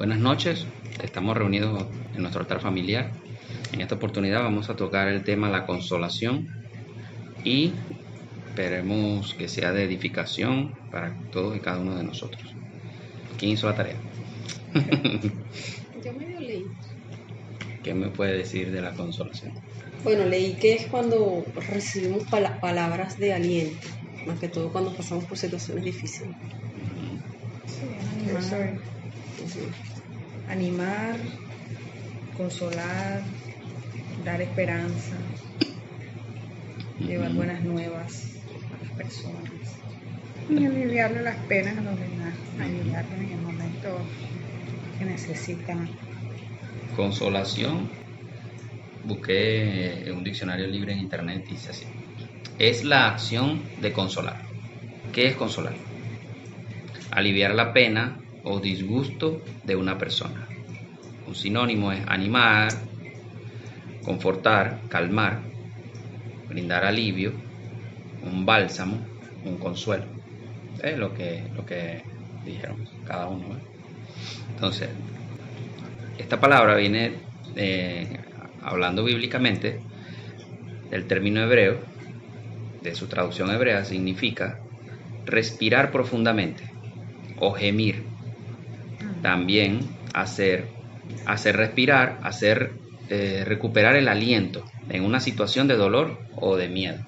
Buenas noches, estamos reunidos en nuestro altar familiar. En esta oportunidad vamos a tocar el tema la consolación y esperemos que sea de edificación para todos y cada uno de nosotros. ¿Quién hizo la tarea? Yo medio leí. ¿Qué me puede decir de la consolación? Bueno, leí que es cuando recibimos palabras de aliento, más que todo cuando pasamos por situaciones difíciles. Animar, consolar, dar esperanza, llevar buenas nuevas a las personas y aliviarle las penas a los demás, ayudarles en el momento que necesitan. Consolación, busqué un diccionario libre en internet y dice así: es la acción de consolar. ¿Qué es consolar? Aliviar la pena o disgusto de una persona. Un sinónimo es animar, confortar, calmar, brindar alivio, un bálsamo, un consuelo. Es lo que dijeron cada uno, ¿eh? Entonces, esta palabra viene, hablando bíblicamente, del término hebreo, de su traducción hebrea, significa respirar profundamente o gemir. También hacer respirar, recuperar el aliento en una situación de dolor o de miedo.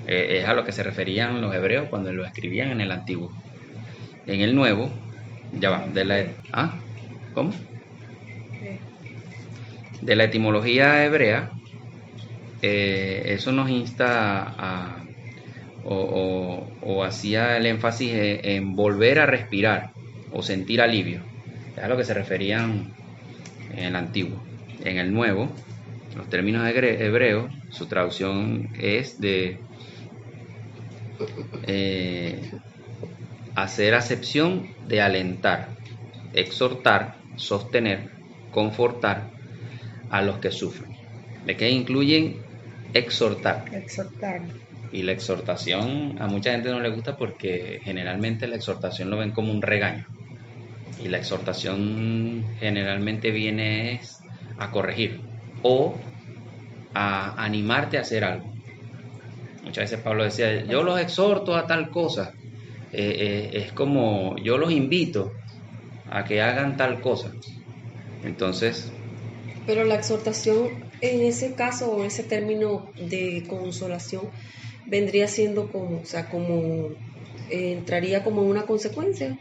Es a lo que se referían los hebreos cuando lo escribían en el Antiguo. En el Nuevo, ya va, ¿cómo? De la etimología hebrea, eso nos insta o hacía el énfasis en volver a respirar o sentir alivio. Es a lo que se referían en el Antiguo. En el Nuevo, los términos hebreos, su traducción es de hacer acepción de alentar, exhortar, sostener, confortar a los que sufren. ¿De qué incluyen exhortar? Exhortar. Y la exhortación a mucha gente no le gusta porque generalmente la exhortación lo ven como un regaño. Y la exhortación generalmente viene a corregir o a animarte a hacer algo. Muchas veces Pablo decía, yo los exhorto a tal cosa. Es como, yo los invito a que hagan tal cosa. Entonces... Pero la exhortación en ese caso o ese término de consolación vendría siendo como, entraría como una consecuencia.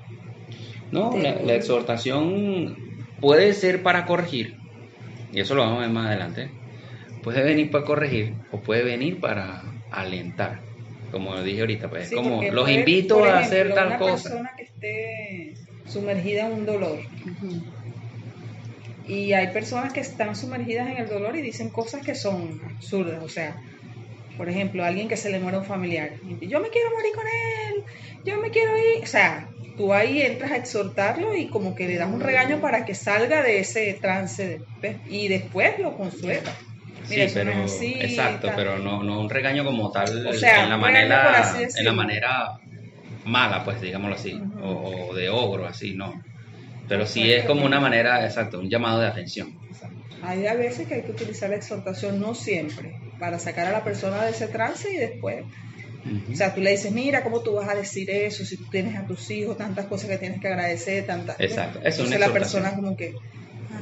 No, la exhortación puede ser para corregir, y eso lo vamos a ver más adelante. Puede venir para corregir o puede venir para alentar, como dije ahorita, pues, sí, como los invito a hacer tal cosa. Una persona que esté sumergida en un dolor, y hay personas que están sumergidas en el dolor y dicen cosas que son absurdas, o sea, por ejemplo, alguien que se le muere un familiar, yo me quiero morir con él, yo me quiero ir, o sea, tú ahí entras a exhortarlo y como que le das un regaño para que salga de ese trance y después lo consuela. Mira, sí, pero no es así, exacto, pero no un regaño como tal, o sea, en la manera mala, pues digámoslo así, o de ogro, así, no. Pero sí es como una manera, exacto, un llamado de atención. Hay a veces que hay que utilizar la exhortación, no siempre, para sacar a la persona de ese trance y después, o sea, tú le dices, mira, ¿cómo tú vas a decir eso si tú tienes a tus hijos tantas cosas que tienes que agradecer, tantas? Exacto, eso es una exhortación. La persona como que,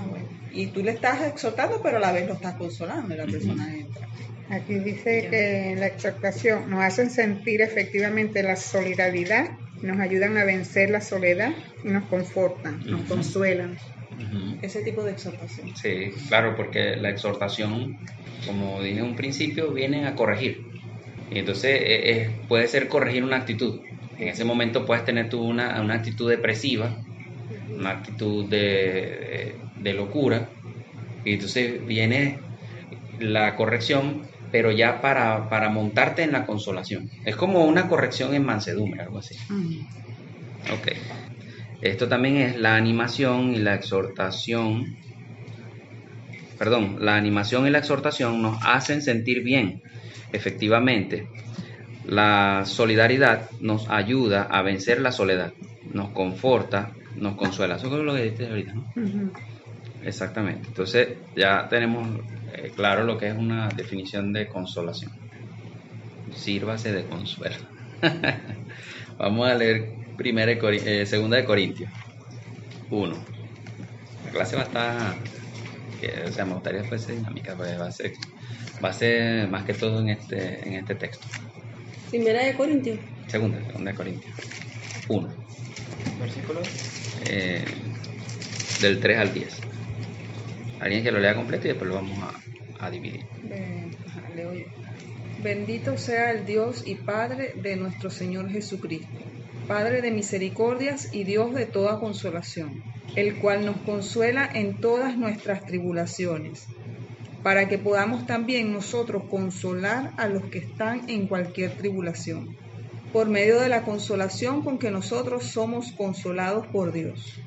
bueno, y tú le estás exhortando, pero a la vez lo estás consolando y la persona entra. Aquí dice que la exhortación nos hacen sentir efectivamente la solidaridad, nos ayudan a vencer la soledad y nos confortan, nos consuelan. Ese tipo de exhortación. Sí, claro, porque la exhortación, como dije en un principio, viene a corregir. Y entonces puede ser corregir una actitud. En ese momento puedes tener tú una actitud depresiva, una actitud de locura, y entonces viene la corrección, pero ya para montarte en la consolación. Es como una corrección en mansedumbre, algo así. Ok. Esto también es la animación y la exhortación. La animación y la exhortación nos hacen sentir bien. Efectivamente, la solidaridad nos ayuda a vencer la soledad, nos conforta nos consuela. Eso es lo que dijiste ahorita, ¿no? Ujú. Exactamente. Entonces ya tenemos claro lo que es una definición de consolación. Sírvase de consuelo. Vamos a leer 2 de Corintios 1. La clase va a estar, o sea, me gustaría que fuese dinámica, pues va a ser más que todo en este texto. Primera de Corintios. Segunda de Corintios 1. Versículo. Del 3 al 10. Alguien que lo lea completo y después lo vamos a dividir. Leo yo. Bendito sea el Dios y Padre de nuestro Señor Jesucristo, Padre de misericordias y Dios de toda consolación, el cual nos consuela en todas nuestras tribulaciones, para que podamos también nosotros consolar a los que están en cualquier tribulación, por medio de la consolación con que nosotros somos consolados por Dios.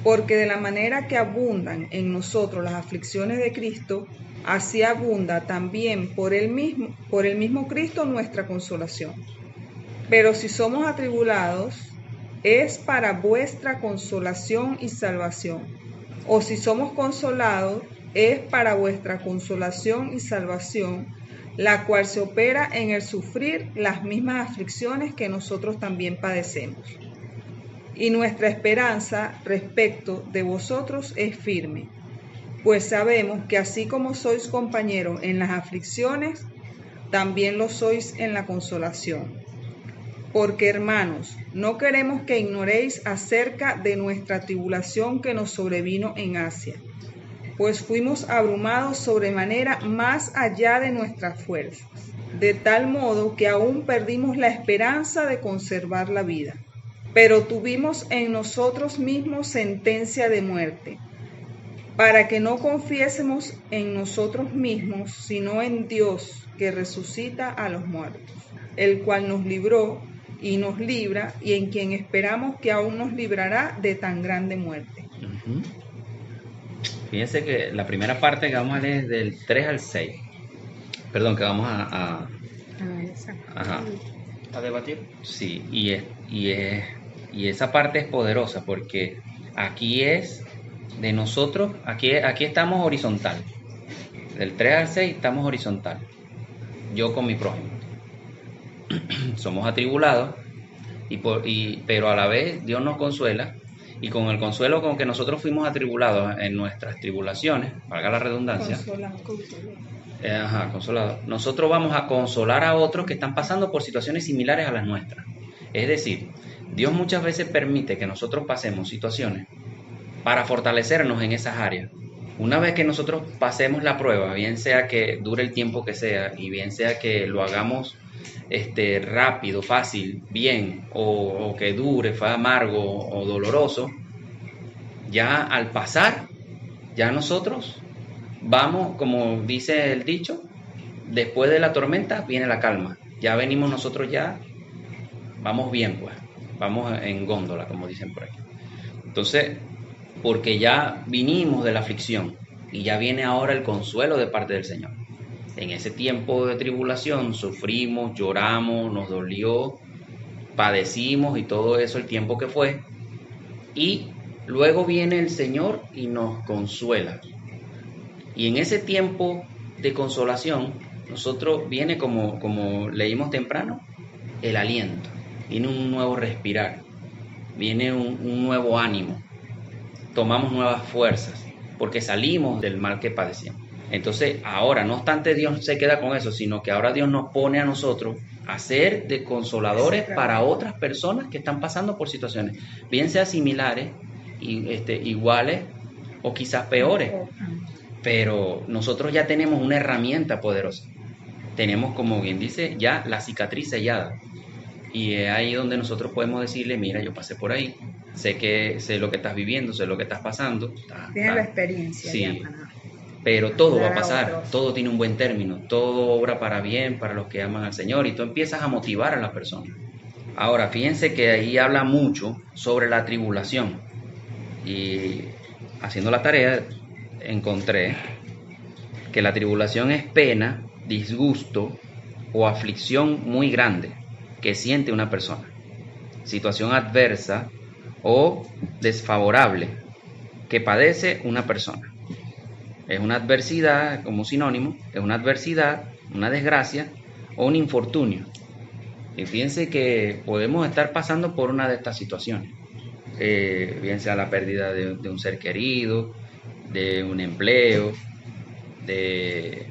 Porque de la manera que abundan en nosotros las aflicciones de Cristo, así abunda también por el mismo Cristo nuestra consolación. Pero si somos atribulados, es para vuestra consolación y salvación. O si somos consolados, es para vuestra consolación y salvación, la cual se opera en el sufrir las mismas aflicciones que nosotros también padecemos. Y nuestra esperanza respecto de vosotros es firme, pues sabemos que así como sois compañeros en las aflicciones, también lo sois en la consolación. Porque, hermanos, no queremos que ignoréis acerca de nuestra tribulación que nos sobrevino en Asia, pues fuimos abrumados sobremanera más allá de nuestras fuerzas, de tal modo que aún perdimos la esperanza de conservar la vida. Pero tuvimos en nosotros mismos sentencia de muerte, para que no confiésemos en nosotros mismos, sino en Dios, que resucita a los muertos, el cual nos libró y nos libra, y en quien esperamos que aún nos librará de tan grande muerte. Uh-huh. Fíjense que la primera parte que vamos a leer es del 3 al 6. Perdón, que vamos a debatir. Sí, y esa parte es poderosa porque aquí es de nosotros, aquí estamos horizontal. Del 3 al 6 estamos horizontal. Yo con mi prójimo. Somos atribulados, pero a la vez Dios nos consuela. Y con el consuelo con que nosotros fuimos atribulados en nuestras tribulaciones, valga la redundancia, consolado, nosotros vamos a consolar a otros que están pasando por situaciones similares a las nuestras. Es decir, Dios muchas veces permite que nosotros pasemos situaciones para fortalecernos en esas áreas. Una vez que nosotros pasemos la prueba, bien sea que dure el tiempo que sea y bien sea que lo hagamos rápido, fácil, bien, o que dure, fue amargo o doloroso, ya al pasar, ya nosotros vamos, como dice el dicho, después de la tormenta viene la calma. Ya venimos nosotros, ya vamos bien, pues, vamos en góndola, como dicen por aquí. Entonces, porque ya vinimos de la aflicción y ya viene ahora el consuelo de parte del Señor. En ese tiempo de tribulación sufrimos, lloramos, nos dolió, padecimos y todo eso el tiempo que fue. Y luego viene el Señor y nos consuela. Y en ese tiempo de consolación, nosotros viene, como leímos temprano, el aliento. Viene un nuevo respirar, viene un nuevo ánimo. Tomamos nuevas fuerzas porque salimos del mal que padecíamos. Entonces, ahora, no obstante Dios se queda con eso, sino que ahora Dios nos pone a nosotros a ser de consoladores para otras personas que están pasando por situaciones, bien sea similares, iguales o quizás peores. Pero nosotros ya tenemos una herramienta poderosa. Tenemos, como bien dice, ya la cicatriz sellada. Y es ahí donde nosotros podemos decirle, mira, yo pasé por ahí, sé lo que estás viviendo, sé lo que estás pasando. Tienes la experiencia. Sí. Ya, Pero todo va a pasar, todo tiene un buen término, todo obra para bien para los que aman al Señor y tú empiezas a motivar a la persona. Ahora, fíjense que ahí habla mucho sobre la tribulación y haciendo la tarea encontré que la tribulación es pena, disgusto o aflicción muy grande que siente una persona, situación adversa o desfavorable que padece una persona. Es una adversidad, como sinónimo, es una adversidad, una desgracia o un infortunio. Y fíjense que podemos estar pasando por una de estas situaciones. Bien sea la pérdida de un ser querido, de un empleo, de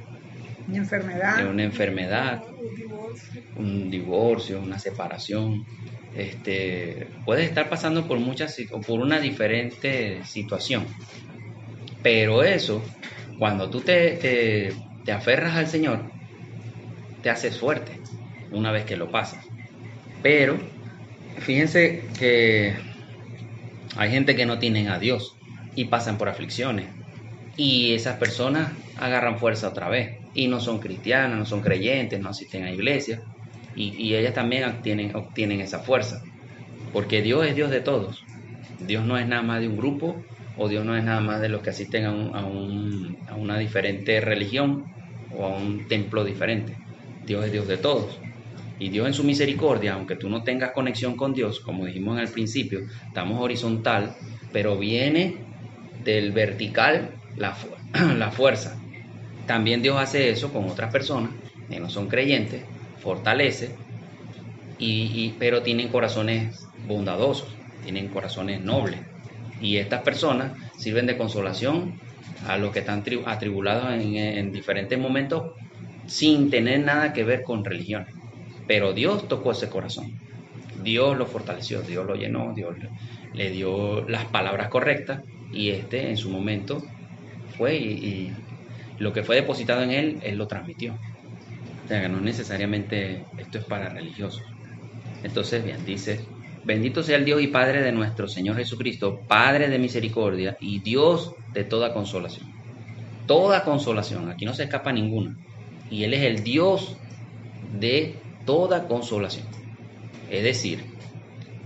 una enfermedad, un divorcio, una separación. Puedes estar pasando por por una diferente situación. Pero eso, cuando tú te aferras al Señor, te haces fuerte una vez que lo pasas. Pero fíjense que hay gente que no tienen a Dios y pasan por aflicciones. Y esas personas agarran fuerza otra vez. Y no son cristianas, no son creyentes, no asisten a iglesias. Y ellas también obtienen esa fuerza. Porque Dios es Dios de todos. Dios no es nada más de un grupo, o Dios no es nada más de los que asisten a una diferente religión o a un templo diferente. Dios es Dios de todos. Y Dios en su misericordia, aunque tú no tengas conexión con Dios, como dijimos en el principio, estamos horizontal, pero viene del vertical la fuerza. También Dios hace eso con otras personas que no son creyentes, fortalece, pero tienen corazones bondadosos, tienen corazones nobles. Y estas personas sirven de consolación a los que están atribulados en diferentes momentos sin tener nada que ver con religión. Pero Dios tocó ese corazón, Dios lo fortaleció, Dios lo llenó, Dios le dio las palabras correctas y en su momento fue y lo que fue depositado en él lo transmitió. O sea que no necesariamente esto es para religiosos. Entonces, bien, dice: bendito sea el Dios y Padre de nuestro Señor Jesucristo, Padre de misericordia y Dios de toda consolación. Toda consolación, aquí no se escapa ninguna. Y Él es el Dios de toda consolación. Es decir,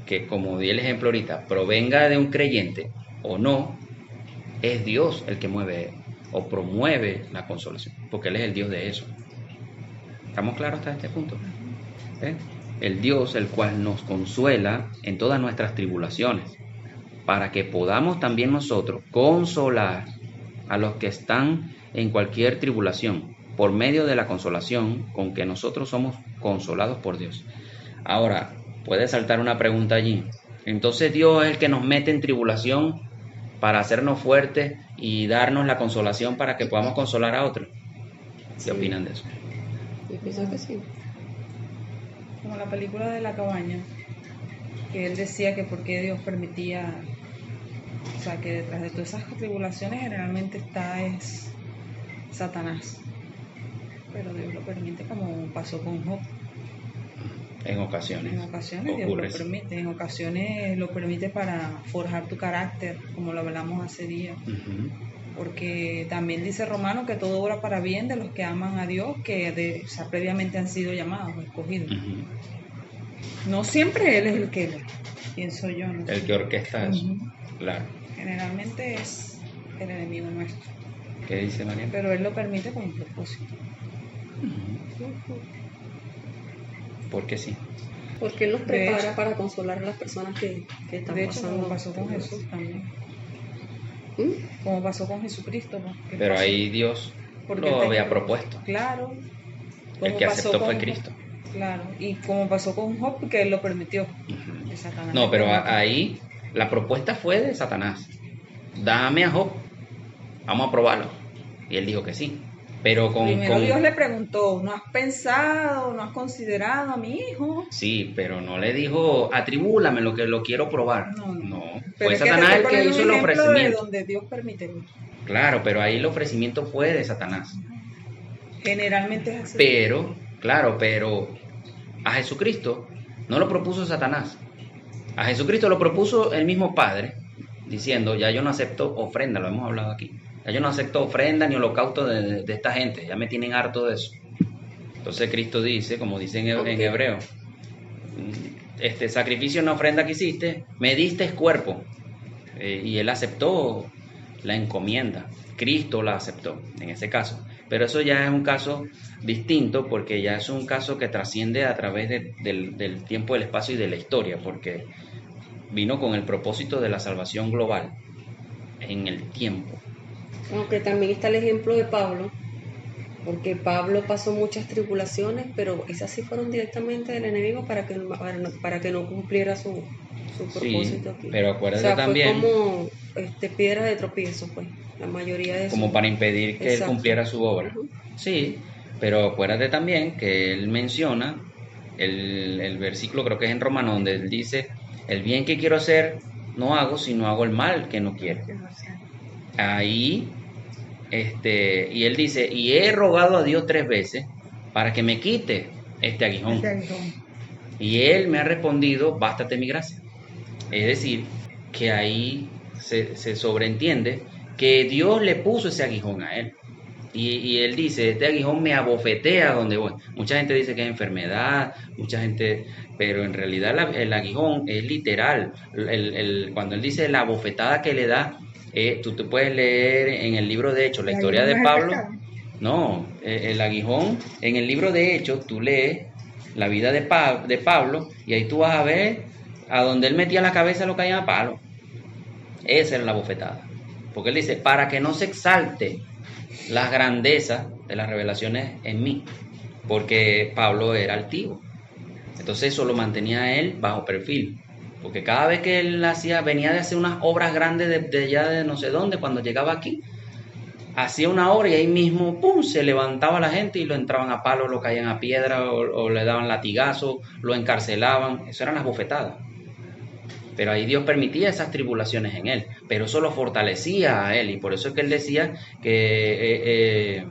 que como di el ejemplo ahorita, provenga de un creyente o no, es Dios el que mueve o promueve la consolación, porque Él es el Dios de eso. ¿Estamos claros hasta este punto? El Dios el cual nos consuela en todas nuestras tribulaciones, para que podamos también nosotros consolar a los que están en cualquier tribulación, por medio de la consolación con que nosotros somos consolados por Dios. Ahora, puede saltar una pregunta allí. Entonces Dios es el que nos mete en tribulación para hacernos fuertes y darnos la consolación para que podamos consolar a otros. ¿Qué opinan de eso? Yo pienso que sí. Como la película de La Cabaña, que él decía que por qué Dios permitía, o sea, que detrás de todas esas tribulaciones generalmente es Satanás, pero Dios lo permite, como pasó con Job. En ocasiones Dios lo permite, en ocasiones lo permite para forjar tu carácter, como lo hablamos hace días. Porque también dice Romano que todo obra para bien de los que aman a Dios, que previamente han sido llamados o escogidos. No siempre Él es el que, pienso yo, ¿no? El que orquesta eso, claro. Generalmente es el enemigo nuestro. ¿Qué dice María? Pero Él lo permite con un propósito. Porque sí. Porque Él los prepara para consolar a las personas que están de hecho, pasando. como pasó con Jesús también. Como pasó con Jesucristo, ¿no? Pero ahí Dios lo había propuesto. Claro. El que aceptó fue Cristo. Claro. Y como pasó con Job, que Él lo permitió. No, pero ahí la propuesta fue de Satanás. Dame a Job, vamos a probarlo. Y él dijo que sí. Pero Primero Dios le preguntó: ¿no has pensado, no has considerado a mi hijo? Sí, pero no le dijo: atribúlame lo que lo quiero probar. No. Pero Fue Satanás el que hizo el ofrecimiento. De donde Dios permite. Claro, pero ahí el ofrecimiento fue de Satanás. Generalmente es así. Pero a Jesucristo no lo propuso Satanás. A Jesucristo lo propuso el mismo Padre, diciendo: ya yo no acepto ofrenda, lo hemos hablado aquí. Ya yo no acepto ofrenda ni holocausto de esta gente, ya me tienen harto de eso. Entonces Cristo dice, como dice en Hebreo: este sacrificio, una ofrenda que hiciste, me diste cuerpo. Y él aceptó la encomienda, Cristo la aceptó en ese caso. Pero eso ya es un caso distinto, porque ya es un caso que trasciende a través del tiempo, del espacio y de la historia, porque vino con el propósito de la salvación global en el tiempo. Aunque también está el ejemplo de Pablo, porque Pablo pasó muchas tribulaciones, pero esas sí fueron directamente del enemigo para que no cumpliera su propósito aquí. Pero acuérdate o sea, también, fue como piedras de tropiezo, pues, la mayoría de como para impedir que él cumpliera su obra. Uh-huh. Sí, pero acuérdate también que él menciona el versículo, creo que es en Romanos, donde él dice, el bien que quiero hacer no hago, sino hago el mal que no quiero. Ahí, y él dice, y he rogado a Dios 3 veces para que me quite este aguijón. Y él me ha respondido, bástate mi gracia. Es decir, que ahí se sobreentiende que Dios le puso ese aguijón a él. Y él dice, este aguijón me abofetea donde voy. Mucha gente dice que es enfermedad, mucha gente, pero en realidad el aguijón es literal. Cuando él dice la bofetada que le da, tú te puedes leer en el libro de Hechos, la historia de Pablo. No, el aguijón, en el libro de Hechos, tú lees la vida de Pablo y ahí tú vas a ver a donde él metía la cabeza lo caían a palo. Esa era la bofetada. Porque él dice, para que no se exalte las grandezas de las revelaciones en mí, porque Pablo era altivo. Entonces eso lo mantenía a él bajo perfil, porque cada vez que él venía de hacer unas obras grandes de allá de no sé dónde, cuando llegaba aquí, hacía una obra y ahí mismo, ¡pum!, se levantaba la gente y lo entraban a palo, lo caían a piedra o le daban latigazos, lo encarcelaban. Eso eran las bofetadas. Pero ahí Dios permitía esas tribulaciones en él, pero eso lo fortalecía a él, y por eso es que él decía que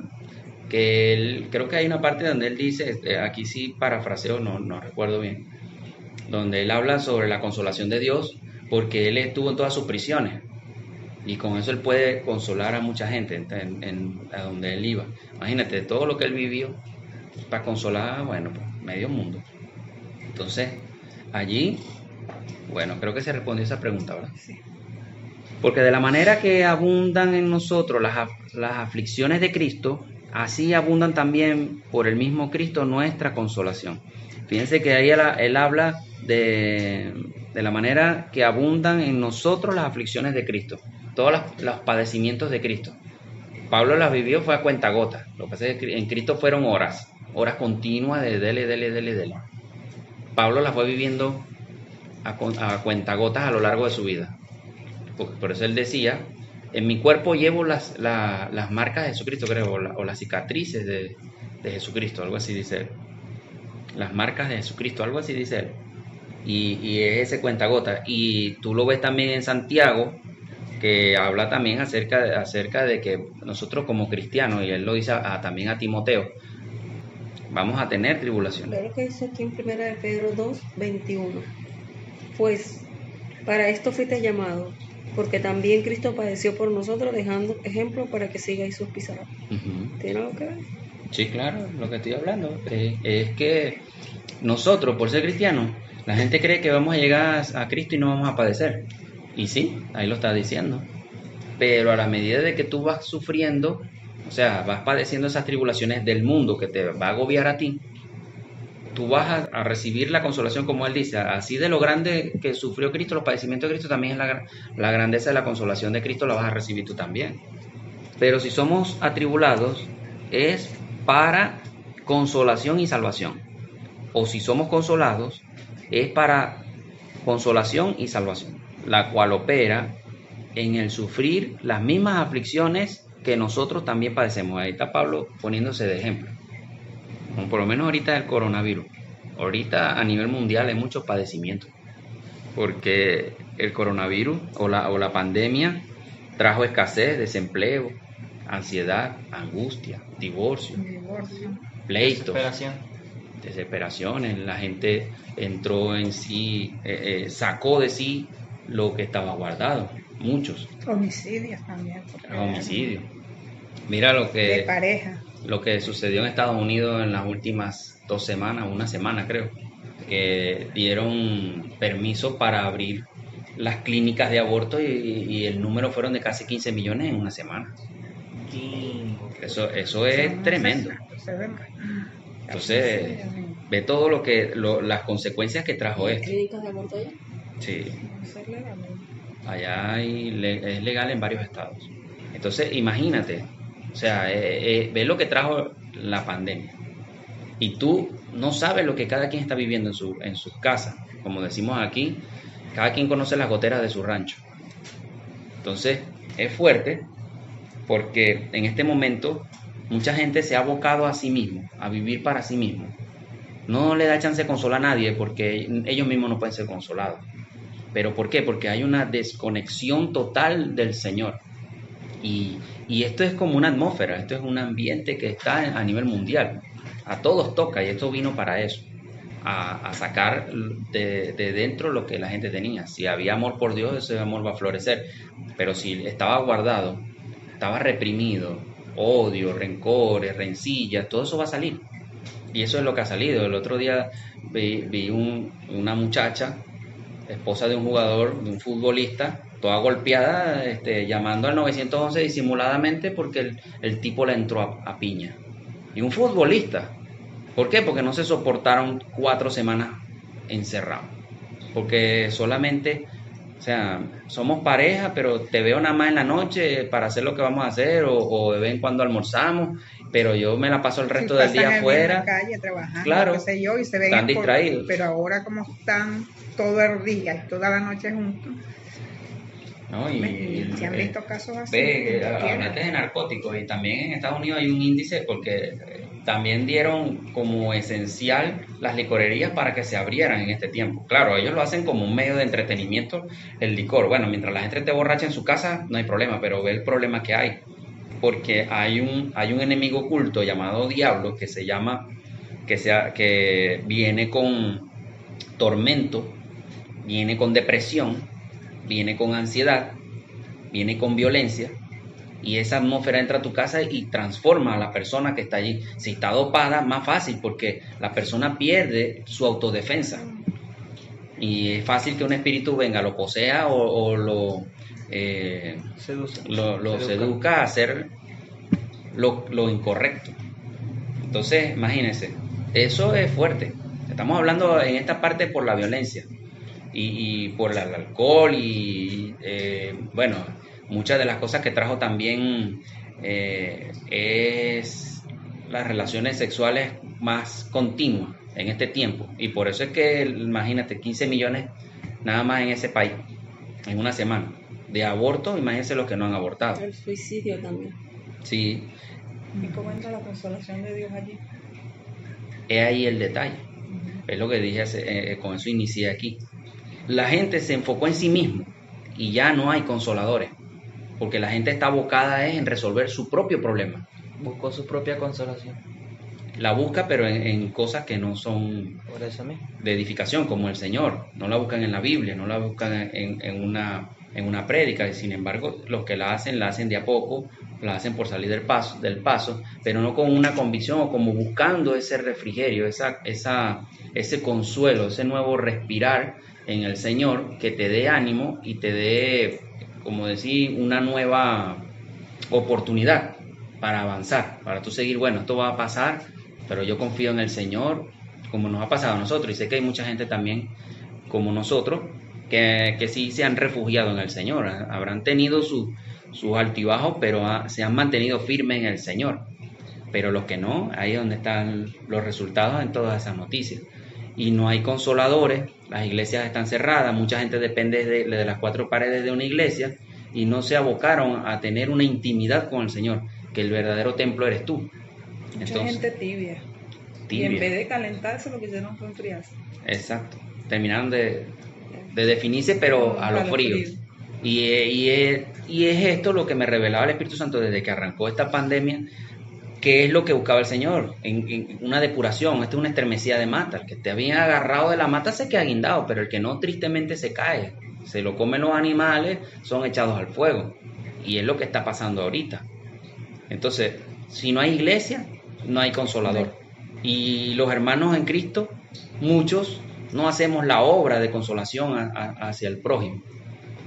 él, creo que hay una parte donde él dice, aquí sí parafraseo, no recuerdo bien, donde él habla sobre la consolación de Dios, porque él estuvo en todas sus prisiones, y con eso él puede consolar a mucha gente a donde él iba. Imagínate, todo lo que él vivió para consolar, bueno, pues, medio mundo. Entonces, allí... Bueno, creo que se respondió esa pregunta, ¿verdad? Sí. Porque de la manera que abundan en nosotros las aflicciones de Cristo, así abundan también por el mismo Cristo nuestra consolación. Fíjense que ahí él habla de la manera que abundan en nosotros las aflicciones de Cristo, todos los padecimientos de Cristo. Pablo las vivió, fue a cuentagotas. Lo que pasa es que en Cristo fueron horas continuas de dele. Pablo las fue viviendo a cuentagotas a lo largo de su vida. Por eso él decía, en mi cuerpo llevo las marcas de Jesucristo, creo, o las cicatrices de Jesucristo, algo así dice él. Las marcas de Jesucristo, algo así dice él. Y es ese cuentagotas. Y tú lo ves también en Santiago, que habla también acerca de que nosotros como cristianos, y él lo dice también a Timoteo, vamos a tener tribulaciones. Claro que dice aquí en 1 Pedro 2, 21. Pues para esto fuiste llamado, porque también Cristo padeció por nosotros, dejando ejemplo para que sigáis sus pisadas. Uh-huh. ¿Tiene algo que ver? Sí, claro, lo que estoy hablando es que nosotros, por ser cristianos, la gente cree que vamos a llegar a Cristo y no vamos a padecer. Y sí, ahí lo está diciendo. Pero a la medida de que tú vas sufriendo, o sea, vas padeciendo esas tribulaciones del mundo que te va a agobiar a ti, tú vas a recibir la consolación, como él dice, así de lo grande que sufrió Cristo, los padecimientos de Cristo, también es la grandeza de la consolación de Cristo, la vas a recibir tú también. Pero si somos atribulados, es para consolación y salvación. O si somos consolados, es para consolación y salvación, la cual opera en el sufrir las mismas aflicciones que nosotros también padecemos. Ahí está Pablo poniéndose de ejemplo. Por lo menos ahorita el coronavirus. Ahorita a nivel mundial hay muchos padecimientos, porque el coronavirus o la pandemia trajo escasez, desempleo, ansiedad, angustia, divorcio, pleitos, desesperaciones. La gente entró en sí, sacó de sí lo que estaba guardado. Muchos. Homicidios también. Homicidios. Mira de pareja. Lo que sucedió en Estados Unidos en las últimas 2 semanas, una semana creo, que dieron permiso para abrir las clínicas de aborto y el número fueron de casi 15 millones en una semana. Eso es tremendo. Entonces, ve todo las consecuencias que trajo esto. ¿Clínicas de aborto allá? Sí, Eso es legal, ¿no? allá es legal en varios estados. Entonces, imagínate, o sea, ve lo que trajo la pandemia. Y tú no sabes lo que cada quien está viviendo en sus casas. Como decimos aquí, cada quien conoce las goteras de su rancho. Entonces, es fuerte porque en este momento mucha gente se ha abocado a sí mismo, a vivir para sí mismo. No le da chance de consolar a nadie porque ellos mismos no pueden ser consolados. ¿Pero por qué? Porque hay una desconexión total del Señor. Y esto es como una atmósfera, esto es un ambiente que está a nivel mundial. A todos toca y esto vino para eso, a sacar de dentro lo que la gente tenía. Si había amor por Dios, ese amor va a florecer. Pero si estaba guardado, estaba reprimido, odio, rencores, rencillas, todo eso va a salir. Y eso es lo que ha salido. El otro día vi una muchacha, esposa de un jugador, de un futbolista, toda golpeada, llamando al 911 disimuladamente porque el tipo la entró a piña. Y un futbolista. ¿Por qué? Porque no se soportaron 4 semanas encerrados. Porque solamente, o sea, somos pareja, pero te veo nada más en la noche para hacer lo que vamos a hacer, o de vez en cuando almorzamos, pero yo me la paso el resto del día afuera. En la calle trabajando, claro, qué sé yo, y se ven están distraídos. Pero ahora como están todo el día y toda la noche juntos. ¿No? Se han visto casos así. Hablaste de narcóticos y también en Estados Unidos hay un índice porque también dieron como esencial las licorerías para que se abrieran en este tiempo. Claro, ellos lo hacen como un medio de entretenimiento, el licor. Bueno, mientras la gente esté borracha en su casa no hay problema, pero ve el problema que hay. Porque hay un enemigo oculto llamado diablo que viene con tormento, viene con depresión, viene con ansiedad, viene con violencia, y esa atmósfera entra a tu casa y transforma a la persona que está allí. Si está dopada, más fácil, porque la persona pierde su autodefensa. Y es fácil que un espíritu venga, lo posea o lo seduzca a hacer lo incorrecto. Entonces, imagínense, eso es fuerte. Estamos hablando en esta parte por la violencia. Y por el alcohol y bueno, muchas de las cosas que trajo también es las relaciones sexuales más continuas en este tiempo, y por eso es que imagínate 15 millones nada más en ese país en una semana de abortos. Imagínense los que no han abortado. El suicidio también. Sí, ¿Y cómo entra la consolación de Dios allí? es ahí el detalle. Es lo que dije, con eso inicié aquí. La gente se enfocó en sí mismo y ya no hay consoladores, porque la gente está abocada en resolver su propio problema. Buscó su propia consolación. La busca, pero en cosas que no son Por eso mismo. de edificación, como el Señor. No la buscan en la Biblia, no la buscan en una prédica. Y sin embargo, los que la hacen de a poco, la hacen por salir del paso, pero no con una convicción o como buscando ese refrigerio, ese consuelo, ese nuevo respirar en el Señor, que te dé ánimo y te dé, como decir, una nueva oportunidad para avanzar, para tú seguir. Bueno, esto va a pasar, pero yo confío en el Señor, como nos ha pasado a nosotros, y sé que hay mucha gente también como nosotros que sí se han refugiado en el Señor. Habrán tenido sus altibajos, pero se han mantenido firmes en el Señor. Pero los que no, ahí es donde están los resultados en todas esas noticias. Y no hay consoladores, las iglesias están cerradas, mucha gente depende de las 4 paredes de una iglesia y no se abocaron a tener una intimidad con el Señor, que el verdadero templo eres tú. Mucha gente tibia. Y en vez de calentarse, lo que hicieron fue enfriarse. Exacto. Terminaron de definirse, pero a lo frío. Y es esto lo que me revelaba el Espíritu Santo desde que arrancó esta pandemia, que es lo que buscaba el Señor, en una depuración. Esta es una estremecida de mata. El que te había agarrado de la mata se queda guindado, pero el que no, tristemente se cae. Se lo comen los animales, son echados al fuego. Y es lo que está pasando ahorita. Entonces, si no hay iglesia, no hay consolador. Y los hermanos en Cristo, muchos no hacemos la obra de consolación hacia el prójimo.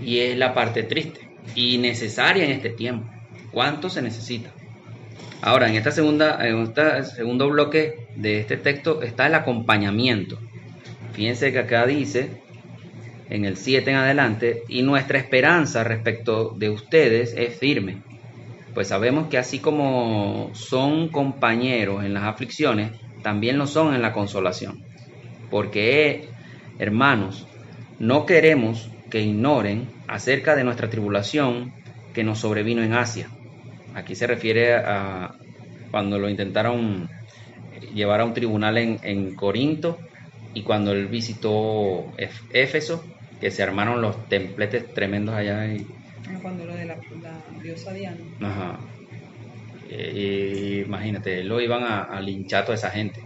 Y es la parte triste y necesaria en este tiempo. ¿Cuánto se necesita? Ahora, en este segundo bloque de este texto está el acompañamiento. Fíjense que acá dice, en el 7 en adelante, y nuestra esperanza respecto de ustedes es firme, pues sabemos que así como son compañeros en las aflicciones, también lo son en la consolación. Porque, hermanos, no queremos que ignoren acerca de nuestra tribulación que nos sobrevino en Asia. Aquí se refiere a cuando lo intentaron llevar a un tribunal en Corinto, y cuando él visitó Éfeso, que se armaron los templetes tremendos allá. Cuando lo de la diosa Diana. Ajá. Imagínate, lo iban a linchar a toda esa gente.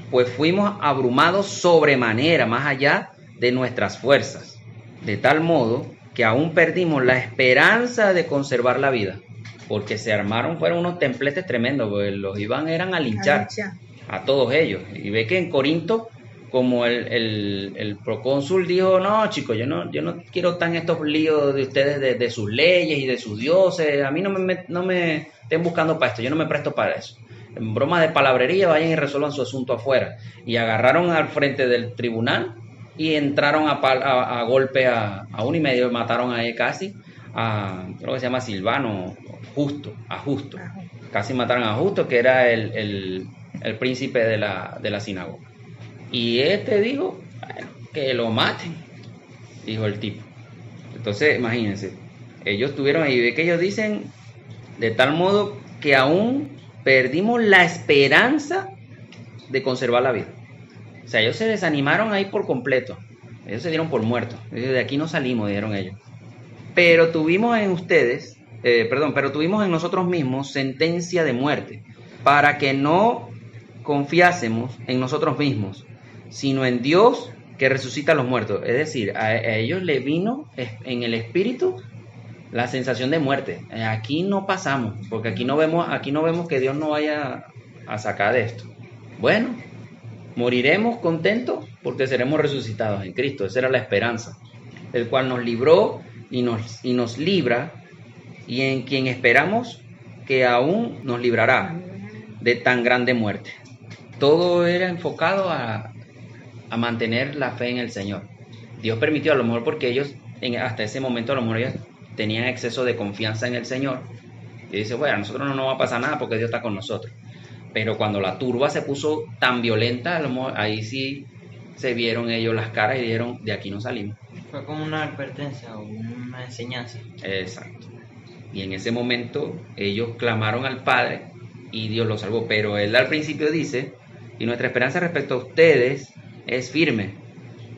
Pues fuimos abrumados sobremanera, más allá de nuestras fuerzas, de tal modo que aún perdimos la esperanza de conservar la vida, porque se armaron, fueron unos templetes tremendos, pues los eran a linchar a todos ellos. Y ve que en Corinto, como el procónsul dijo, no chicos, yo no quiero tan estos líos de ustedes de sus leyes y de sus dioses, a mí no me estén buscando para esto, yo no me presto para eso. En broma de palabrería, vayan y resuelvan su asunto afuera. Y agarraron al frente del tribunal y entraron a golpe a uno y medio, mataron a él casi, creo que se llama Silvano, a Justo. Casi mataron a Justo, que era el príncipe de la sinagoga. Y dijo, bueno, que lo maten, dijo el tipo. Entonces, imagínense, ellos tuvieron ahí, ve que ellos dicen, de tal modo que aún perdimos la esperanza de conservar la vida. O sea, ellos se desanimaron ahí por completo. Ellos se dieron por muertos. De aquí no salimos, dijeron ellos. Pero tuvimos en nosotros mismos sentencia de muerte, para que no confiásemos en nosotros mismos, sino en Dios que resucita a los muertos. Es decir, a ellos les vino en el espíritu la sensación de muerte. Aquí no pasamos, porque aquí no vemos que Dios nos vaya a sacar de esto. Bueno, moriremos contentos porque seremos resucitados en Cristo. Esa era la esperanza, el cual nos libró y nos libra, y en quien esperamos que aún nos librará de tan grande muerte. Todo era enfocado a mantener la fe en el Señor. Dios permitió, a lo mejor porque ellos hasta ese momento a lo mejor ellos tenían exceso de confianza en el Señor, y dice, bueno, a nosotros no nos va a pasar nada porque Dios está con nosotros. Pero cuando la turba se puso tan violenta, a lo mejor ahí sí se vieron ellos las caras y dijeron, de aquí no salimos. Fue como una advertencia o una enseñanza. Exacto. Y en ese momento ellos clamaron al Padre y Dios los salvó. Pero él al principio dice, y nuestra esperanza respecto a ustedes es firme,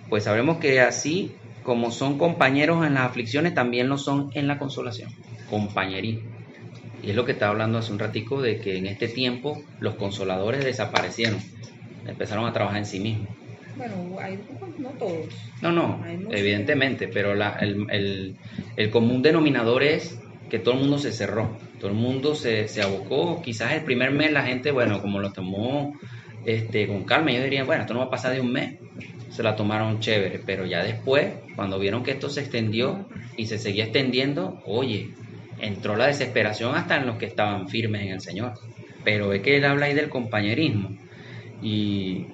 pues sabremos que así como son compañeros en las aflicciones, también lo son en la consolación. Compañerismo. Y es lo que estaba hablando hace un ratico, de que en este tiempo los consoladores desaparecieron, empezaron a trabajar en sí mismos. Bueno, no todos. No, evidentemente, pero el común denominador es que todo el mundo se cerró, todo el mundo se abocó. Quizás el primer mes la gente, bueno, como lo tomó con calma, ellos dirían, bueno, esto no va a pasar de un mes, se la tomaron chévere, pero ya después, cuando vieron que esto se extendió y se seguía extendiendo, oye, entró la desesperación hasta en los que estaban firmes en el Señor. Pero es que él habla ahí del compañerismo, y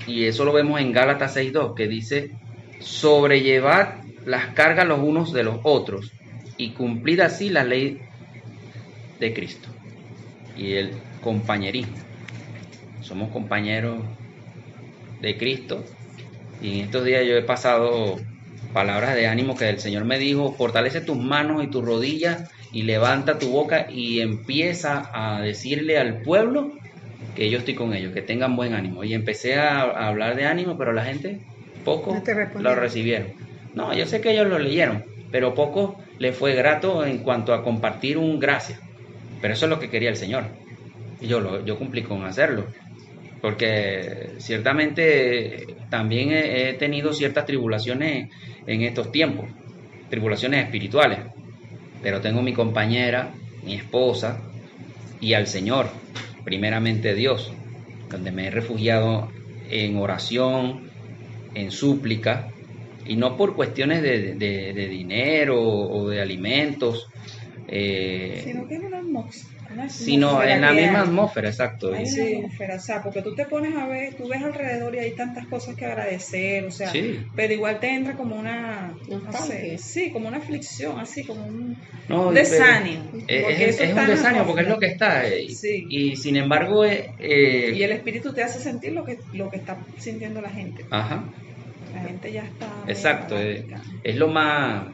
eso lo vemos en Gálatas 6:2, que dice, sobrellevad las cargas los unos de los otros y cumplid así la ley de Cristo. Y el compañerismo, somos compañeros de Cristo. Y en estos días yo he pasado palabras de ánimo que el Señor me dijo, fortalece tus manos y tus rodillas y levanta tu boca y empieza a decirle al pueblo que yo estoy con ellos, que tengan buen ánimo. Y empecé a hablar de ánimo, pero la gente, pocos lo recibieron. No, yo sé que ellos lo leyeron, pero pocos les fue grato en cuanto a compartir un gracias. Pero eso es lo que quería el Señor. Y yo cumplí con hacerlo. Porque ciertamente también he tenido ciertas tribulaciones en estos tiempos, tribulaciones espirituales. Pero tengo mi compañera, mi esposa y al Señor, primeramente Dios, donde me he refugiado en oración, en súplica, y no por cuestiones de dinero o de alimentos, Sino que es una atmósfera. sino en la misma atmósfera, exacto. Hay Sí. una atmósfera, o sea, porque tú te pones a ver, tú ves alrededor y hay tantas cosas que agradecer, o sea, Sí. pero igual te entra como una, no Nostalgia. sé, sí, como una aflicción, así como un No, desánimo. pero porque eso es está un en la desánimo porque es atmósfera. lo que está. Sí. Y sin embargo, Y el espíritu te hace sentir lo que está sintiendo la gente. ajá, La gente ya está muy exacto. apática. Es lo más.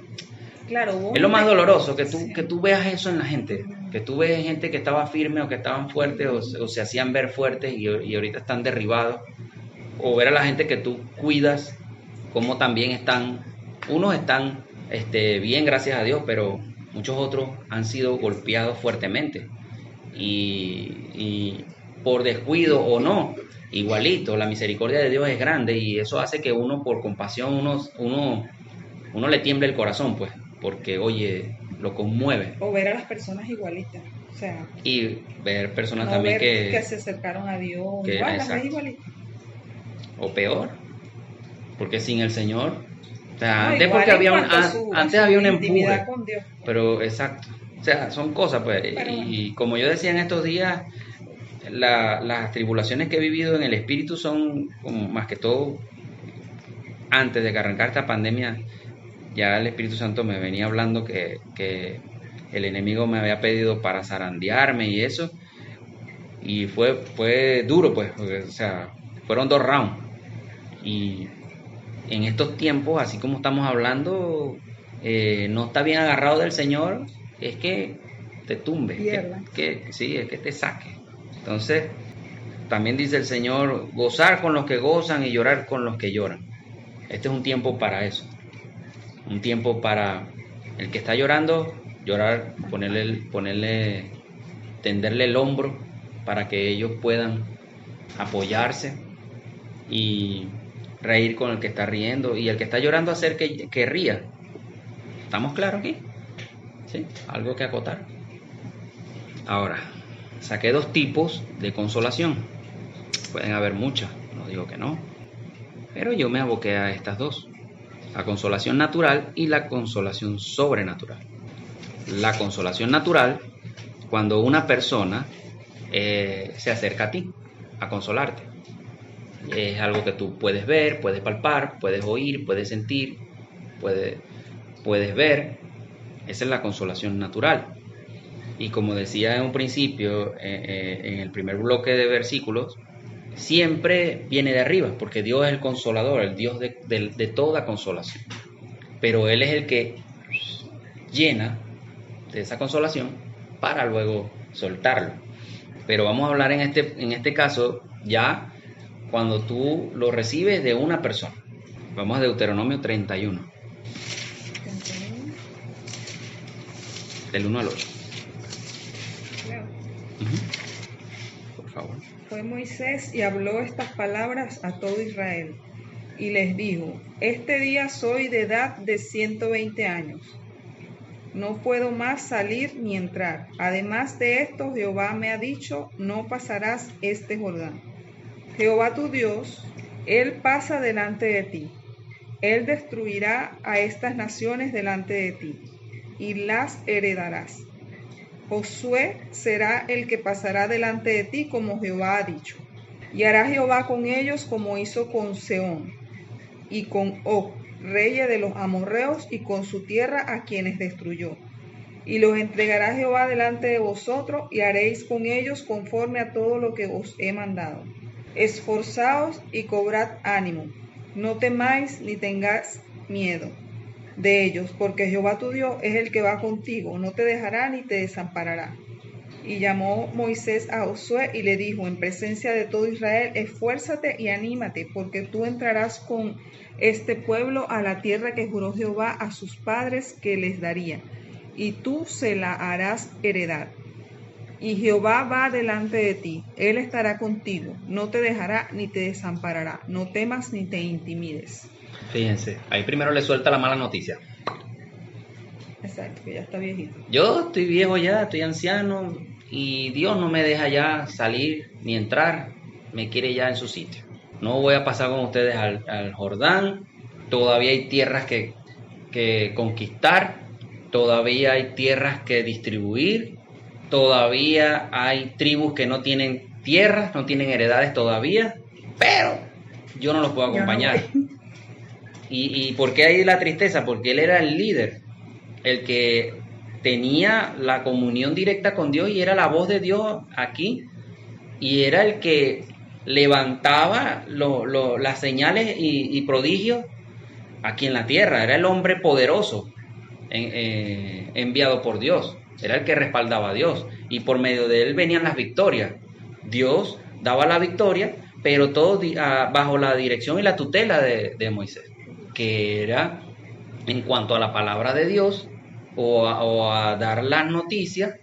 Claro, hubo Es lo más gente- doloroso, sí. que tú veas eso en la gente, que tú ves gente que estaba firme o que estaban fuertes o se hacían ver fuertes y ahorita están derribados, o ver a la gente que tú cuidas, como también están, unos están bien, gracias a Dios, pero muchos otros han sido golpeados fuertemente y por descuido o no, igualito, la misericordia de Dios es grande y eso hace que uno por compasión, uno le tiemble el corazón, pues, porque, oye, lo conmueve. O ver a las personas igualitas, o sea, Y ver personas no también ver que se acercaron a Dios, que- igual, las ves exacto. igualitas. o peor, porque sin el Señor, o sea, No, antes igual porque en había cuanto a su- antes a su había un intimidad empuje, con Dios. pero exacto, o sea, son cosas, pues, Pero y como yo decía en estos días, las tribulaciones que he vivido en el espíritu son como más que todo antes de que arrancara esta pandemia. Ya el Espíritu Santo me venía hablando que el enemigo me había pedido para zarandearme y eso. Y fue duro, pues, porque, o sea, fueron 2 rounds. Y en estos tiempos, así como estamos hablando, no está bien agarrado del Señor, es que te tumbe, Pierda. sí, es que te saque. Entonces, también dice el Señor, gozar con los que gozan y llorar con los que lloran. Este es un tiempo para eso. Un tiempo para el que está llorando, llorar, tenderle el hombro para que ellos puedan apoyarse y reír con el que está riendo y el que está llorando hacer que ría. ¿Estamos claros aquí? ¿Sí? Algo que acotar. Ahora, saqué 2 tipos de consolación. Pueden haber muchas, no digo que no, pero yo me aboqué a estas 2. La consolación natural y la consolación sobrenatural. La consolación natural, cuando una persona se acerca a ti a consolarte. Es algo que tú puedes ver, puedes palpar, puedes oír, puedes sentir, puedes ver. Esa es la consolación natural. Y como decía en un principio, en el primer bloque de versículos, siempre viene de arriba, porque Dios es el consolador, el Dios de toda consolación. Pero Él es el que llena de esa consolación para luego soltarlo. Pero vamos a hablar en este caso ya cuando tú lo recibes de una persona. Vamos a Deuteronomio 31, del 1 al 8. Claro. Por favor. Fue Moisés y habló estas palabras a todo Israel, y les dijo, este día soy de edad de 120 años. No puedo más salir ni entrar. Además de esto, Jehová me ha dicho, no pasarás este Jordán. Jehová tu Dios, Él pasa delante de ti. Él destruirá a estas naciones delante de ti, y las heredarás. Josué será el que pasará delante de ti como Jehová ha dicho. Y hará Jehová con ellos como hizo con Sehón y con Og, reyes de los amorreos, y con su tierra a quienes destruyó. Y los entregará Jehová delante de vosotros, y haréis con ellos conforme a todo lo que os he mandado. Esforzaos y cobrad ánimo, no temáis ni tengáis miedo de ellos, porque Jehová tu Dios es el que va contigo, no te dejará ni te desamparará. Y llamó Moisés a Josué y le dijo en presencia de todo Israel, esfuérzate y anímate, porque tú entrarás con este pueblo a la tierra que juró Jehová a sus padres que les daría, y tú se la harás heredar. Y Jehová va delante de ti, Él estará contigo, no te dejará ni te desamparará, no temas ni te intimides. Fíjense, ahí primero le suelta la mala noticia. Exacto, que ya está viejito. Yo estoy viejo ya, estoy anciano y Dios no me deja ya salir ni entrar, me quiere ya en su sitio. No voy a pasar con ustedes al Jordán, todavía hay tierras que conquistar todavía hay tierras que distribuir, todavía hay tribus que no tienen tierras, no tienen heredades todavía, pero yo no los puedo acompañar. ¿Y por qué hay la tristeza? Porque él era el líder, el que tenía la comunión directa con Dios y era la voz de Dios aquí, y era el que levantaba las señales y prodigios aquí en la tierra. Era el hombre poderoso enviado por Dios, era el que respaldaba a Dios, y por medio de él venían las victorias. Dios daba la victoria, pero todo bajo la dirección y la tutela de Moisés, que era en cuanto a la palabra de Dios o a dar las noticias,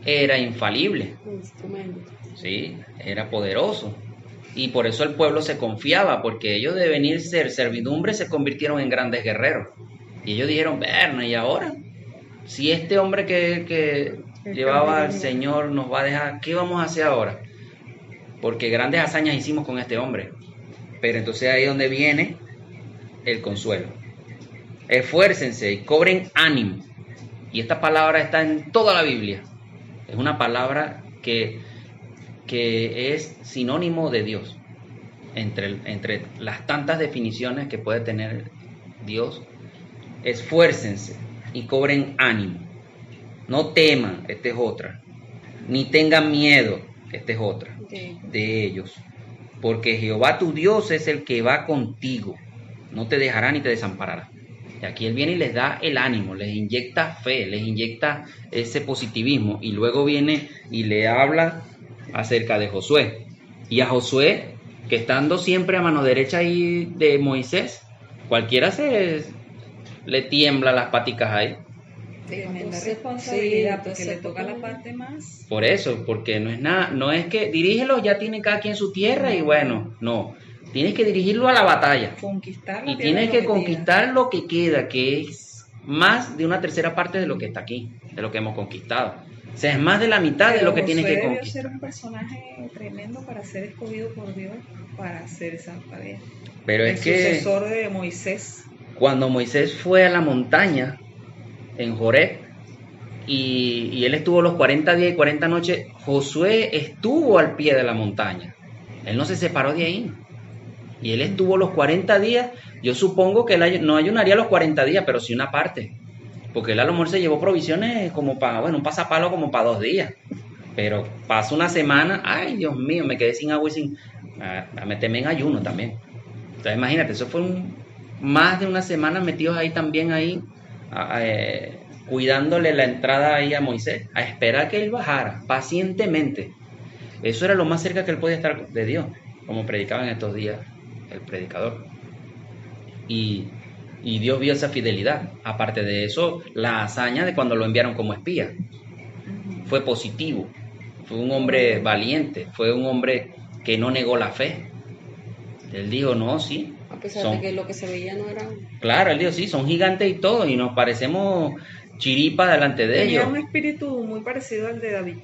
era infalible. Instrumento. Sí, era poderoso. Y por eso el pueblo se confiaba, porque ellos de venir ser servidumbre se convirtieron en grandes guerreros. Y ellos dijeron, Berna, ¿y ahora? Si este hombre que llevaba al Señor nos va a dejar, ¿qué vamos a hacer ahora? Porque grandes hazañas hicimos con este hombre. Pero entonces ahí es donde viene el consuelo. Esfuércense y cobren ánimo. Y esta palabra está en toda la Biblia. Es una palabra que es sinónimo de Dios. Entre las tantas definiciones que puede tener Dios, esfuércense y cobren ánimo. No teman, esta es otra. Ni tengan miedo, esta es otra, de ellos. Porque Jehová tu Dios es el que va contigo. No te dejará ni te desamparará. Y aquí Él viene y les da el ánimo, les inyecta fe, les inyecta ese positivismo. Y luego viene y le habla acerca de Josué. Y a Josué, que estando siempre a mano derecha ahí de Moisés, cualquiera le tiembla las paticas ahí. Tremenda Sí, responsabilidad, porque entonces, le toca la parte más. Por eso, porque no es nada, no es que dirígelo, ya tiene cada quien su tierra y bueno, no. Tienes que dirigirlo a la batalla. Conquistar la Y tierra tienes que prometida. conquistar lo que queda, que es más de una tercera parte de lo que está aquí, de lo que hemos conquistado. O sea, es más de la mitad de Pero lo que tienes que Josué debió conquistar. ser un personaje tremendo para ser escogido por Dios para hacer esa tarea. Pero El es que sucesor de Moisés. cuando Moisés fue a la montaña en Joreb y él estuvo los 40 días y 40 noches, Josué estuvo al pie de la montaña. Él no se separó de ahí. Y él estuvo los 40 días. Yo supongo que él no ayunaría los 40 días, pero sí una parte. Porque él a lo mejor se llevó provisiones como para, bueno, un pasapalo como para 2 días. Pero pasó una semana, ay Dios mío, me quedé sin agua y sin... a meterme en ayuno también. Entonces imagínate, eso fue más de una semana metidos ahí también ahí, cuidándole la entrada ahí a Moisés, a esperar que él bajara pacientemente. Eso era lo más cerca que él podía estar de Dios, como predicaba en estos días el predicador. Y Dios vio esa fidelidad. Aparte de eso, la hazaña de cuando lo enviaron como espía fue positivo. Fue un hombre valiente, fue un hombre que no negó la fe. Él dijo, no, sí. A pesar de que lo que se veía no era... Claro, él dijo, sí, son gigantes y todo, y nos parecemos chiripas delante de Tenía ellos. un espíritu muy parecido al de David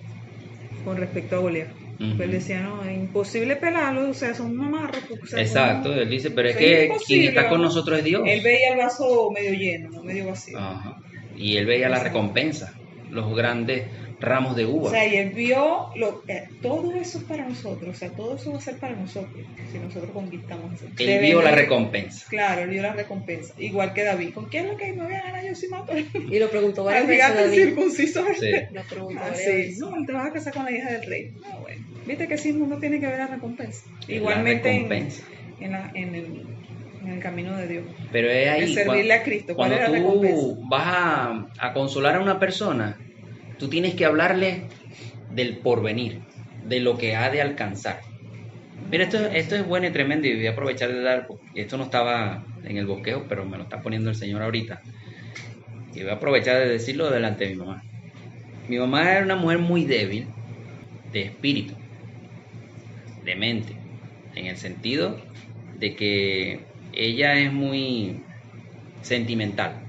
con respecto a Goliat. Ujú. Él decía, no, es imposible pelarlo, o sea, son mamarros. O sea, Exacto, él dice, pero es es que imposible, quien está con ¿no? nosotros es Dios. Él veía el vaso medio lleno, no medio vacío. Ajá. Y él veía la recompensa, los grandes ramos de uva. O sea, y él vio todo eso es para nosotros, o sea, todo eso va a ser para nosotros, si nosotros conquistamos eso. Él vio la recompensa. Claro, él vio la recompensa. Igual que David. ¿Con quién es lo que me voy a ganar yo si mato? Y lo preguntó Al varias veces gigante David. circunciso. Sí. Lo preguntó Ah, varias sí. veces. No, te vas a casar con la hija del rey. No, bueno. Viste que sí, uno tiene que ver la recompensa. La Igualmente recompensa. en el camino de Dios. Pero es ahí, El servirle a Cristo. ¿Cuál cuando es la recompensa? tú vas a consolar a una persona, tú tienes que hablarle del porvenir, de lo que ha de alcanzar. Mira, esto es bueno y tremendo, y voy a aprovechar de dar, esto no estaba en el bosquejo, pero me lo está poniendo el Señor ahorita, y voy a aprovechar de decirlo delante de mi mamá. Mi mamá era una mujer muy débil, de espíritu, de mente, en el sentido de que ella es muy sentimental.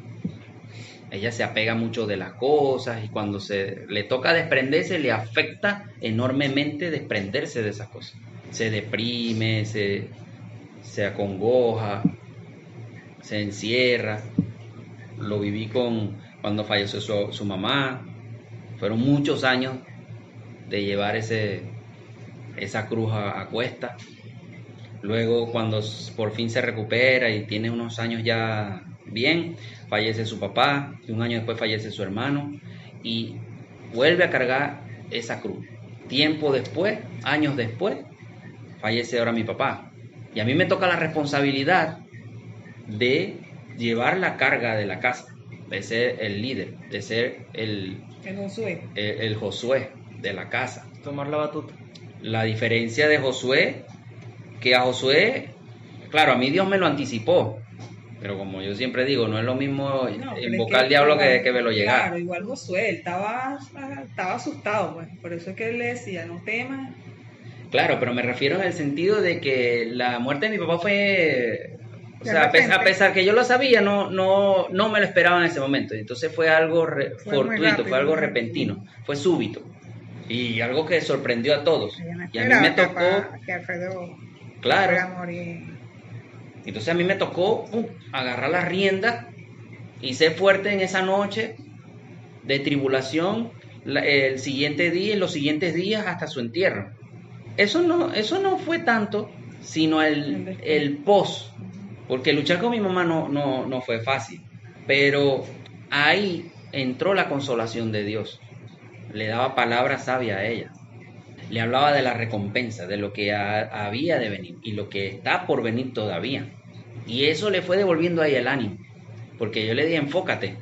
Ella se apega mucho de las cosas y cuando le toca desprenderse, le afecta enormemente desprenderse de esas cosas. Se deprime, se acongoja, se encierra. Lo viví con cuando falleció su mamá. Fueron muchos años de llevar esa cruz a cuesta. Luego, cuando por fin se recupera y tiene unos años ya bien, fallece su papá, y un año después fallece su hermano, y vuelve a cargar esa cruz. Tiempo después, años después, fallece ahora mi papá. Y a mí me toca la responsabilidad de llevar la carga de la casa, de ser el líder, de ser el Josué de la casa. Tomar la batuta. La diferencia de Josué, que a Josué, claro, a mí Dios me lo anticipó, pero como yo siempre digo, no es lo mismo invocar al diablo que verlo llegar. Claro, igual Josué, él estaba asustado, pues, por eso es que él le decía, no temas. Claro, pero me refiero en el sentido de que la muerte de mi papá fue, o sea, a pesar que yo lo sabía, no me lo esperaba en ese momento. Entonces fue algo fortuito, fue algo repentino, fue súbito y algo que sorprendió a todos. Y a mí me tocó, que Alfredo claro. fuera a morir. Entonces a mí me tocó agarrar las riendas y ser fuerte en esa noche de tribulación, el siguiente día y los siguientes días hasta su entierro. Eso no fue tanto, sino el post, porque luchar con mi mamá no fue fácil, pero ahí entró la consolación de Dios. Le daba palabras sabias a ella, le hablaba de la recompensa, de lo que había de venir y lo que está por venir todavía, y eso le fue devolviendo ahí el ánimo, porque yo le dije, enfócate,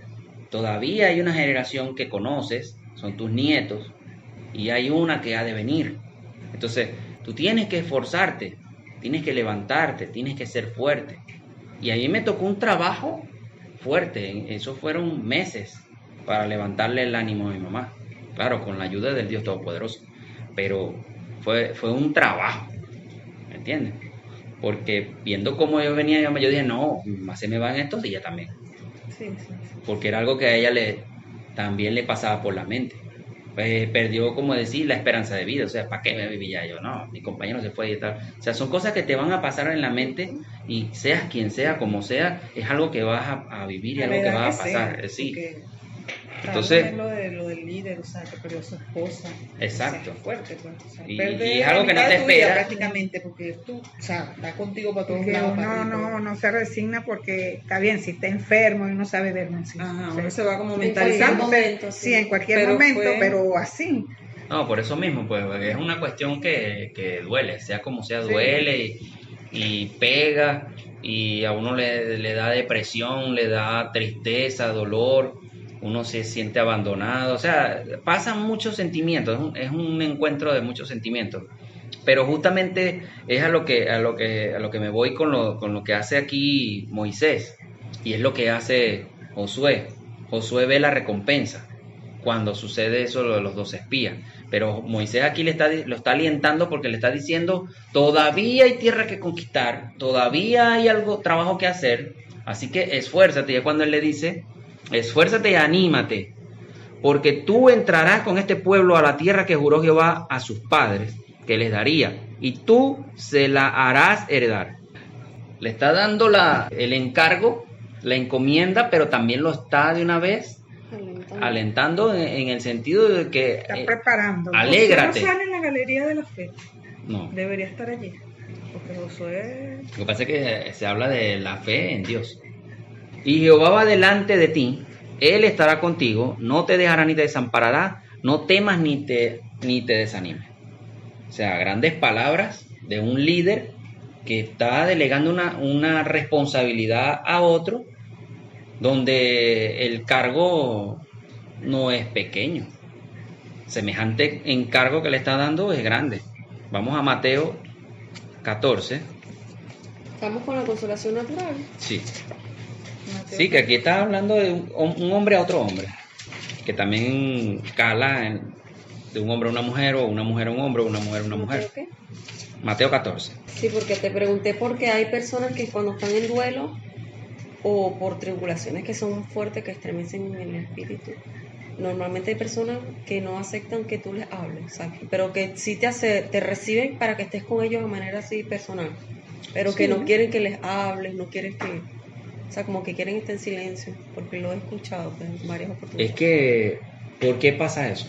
todavía hay una generación que conoces, son tus nietos, y hay una que ha de venir. Entonces, tú tienes que esforzarte, tienes que levantarte, tienes que ser fuerte. Y ahí me tocó un trabajo fuerte, eso fueron meses para levantarle el ánimo a mi mamá. Claro, con la ayuda del Dios Todopoderoso, pero fue un trabajo, ¿me entiendes? Porque viendo cómo yo venía, yo dije, no, más se me van estos días también. Sí. Porque era algo que a ella también le pasaba por la mente. Perdió, como decir, la esperanza de vida. O sea, ¿para qué me vivía yo? No, mi compañero se fue y tal. O sea, son cosas que te van a pasar en la mente y seas quien sea, como sea, es algo que vas a vivir y algo que va a pasar. Sí. Entonces, lo del líder, o sea, que perdió a su esposa. Exacto. O sea, fuerte, pues. O sea, y es algo que no te espera. Prácticamente, porque tú, o sea, está contigo para todos Que lados. no se resigna porque está bien, si está enfermo y no sabe de renunciar. Ajá, uno se va como mentalizando. Sí, en cualquier momento, pero así. No, por eso mismo, pues es una cuestión que duele, sea como sea, duele y pega, y a uno le da depresión, le da tristeza, dolor, uno se siente abandonado, o sea, pasan muchos sentimientos, es un encuentro de muchos sentimientos, pero justamente es a lo que me voy con lo que hace aquí Moisés, y es lo que hace Josué. Josué ve la recompensa cuando sucede eso de los 2 espías, pero Moisés aquí lo está alientando porque le está diciendo, todavía hay tierra que conquistar, todavía hay trabajo que hacer, así que esfuérzate. Y es cuando él le dice, esfuérzate y anímate, porque tú entrarás con este pueblo a la tierra que juró Jehová a sus padres, que les daría, y tú se la harás heredar. Le está dando el encargo, la encomienda, pero también lo está de una vez alentando en el sentido de que está preparando. Alégrate. Josué no sale en la galería de la fe. No. Debería estar allí. Porque Josué. Lo que pasa es que se habla de la fe en Dios. Y Jehová va delante de ti, Él estará contigo, no te dejará ni te desamparará, no temas ni te desanimes. O sea, grandes palabras de un líder que está delegando una responsabilidad a otro, donde el cargo no es pequeño. Semejante encargo que le está dando es grande. Vamos a Mateo 14. Estamos con la consolación natural. Sí. Sí, que aquí está hablando de un hombre a otro hombre, que también cala de un hombre a una mujer, o una mujer a un hombre, o una mujer a una mujer. ¿Qué? Mateo 14. Sí, porque te pregunté porque hay personas que cuando están en duelo o por tribulaciones que son fuertes, que estremecen en el espíritu, normalmente hay personas que no aceptan que tú les hables, ¿sabes? Pero que sí te reciben para que estés con ellos de manera así personal, pero que no quieren que les hables, no quieren que... O sea, como que quieren estar en silencio, porque lo he escuchado pues, en varias oportunidades. Es que, ¿por qué pasa eso?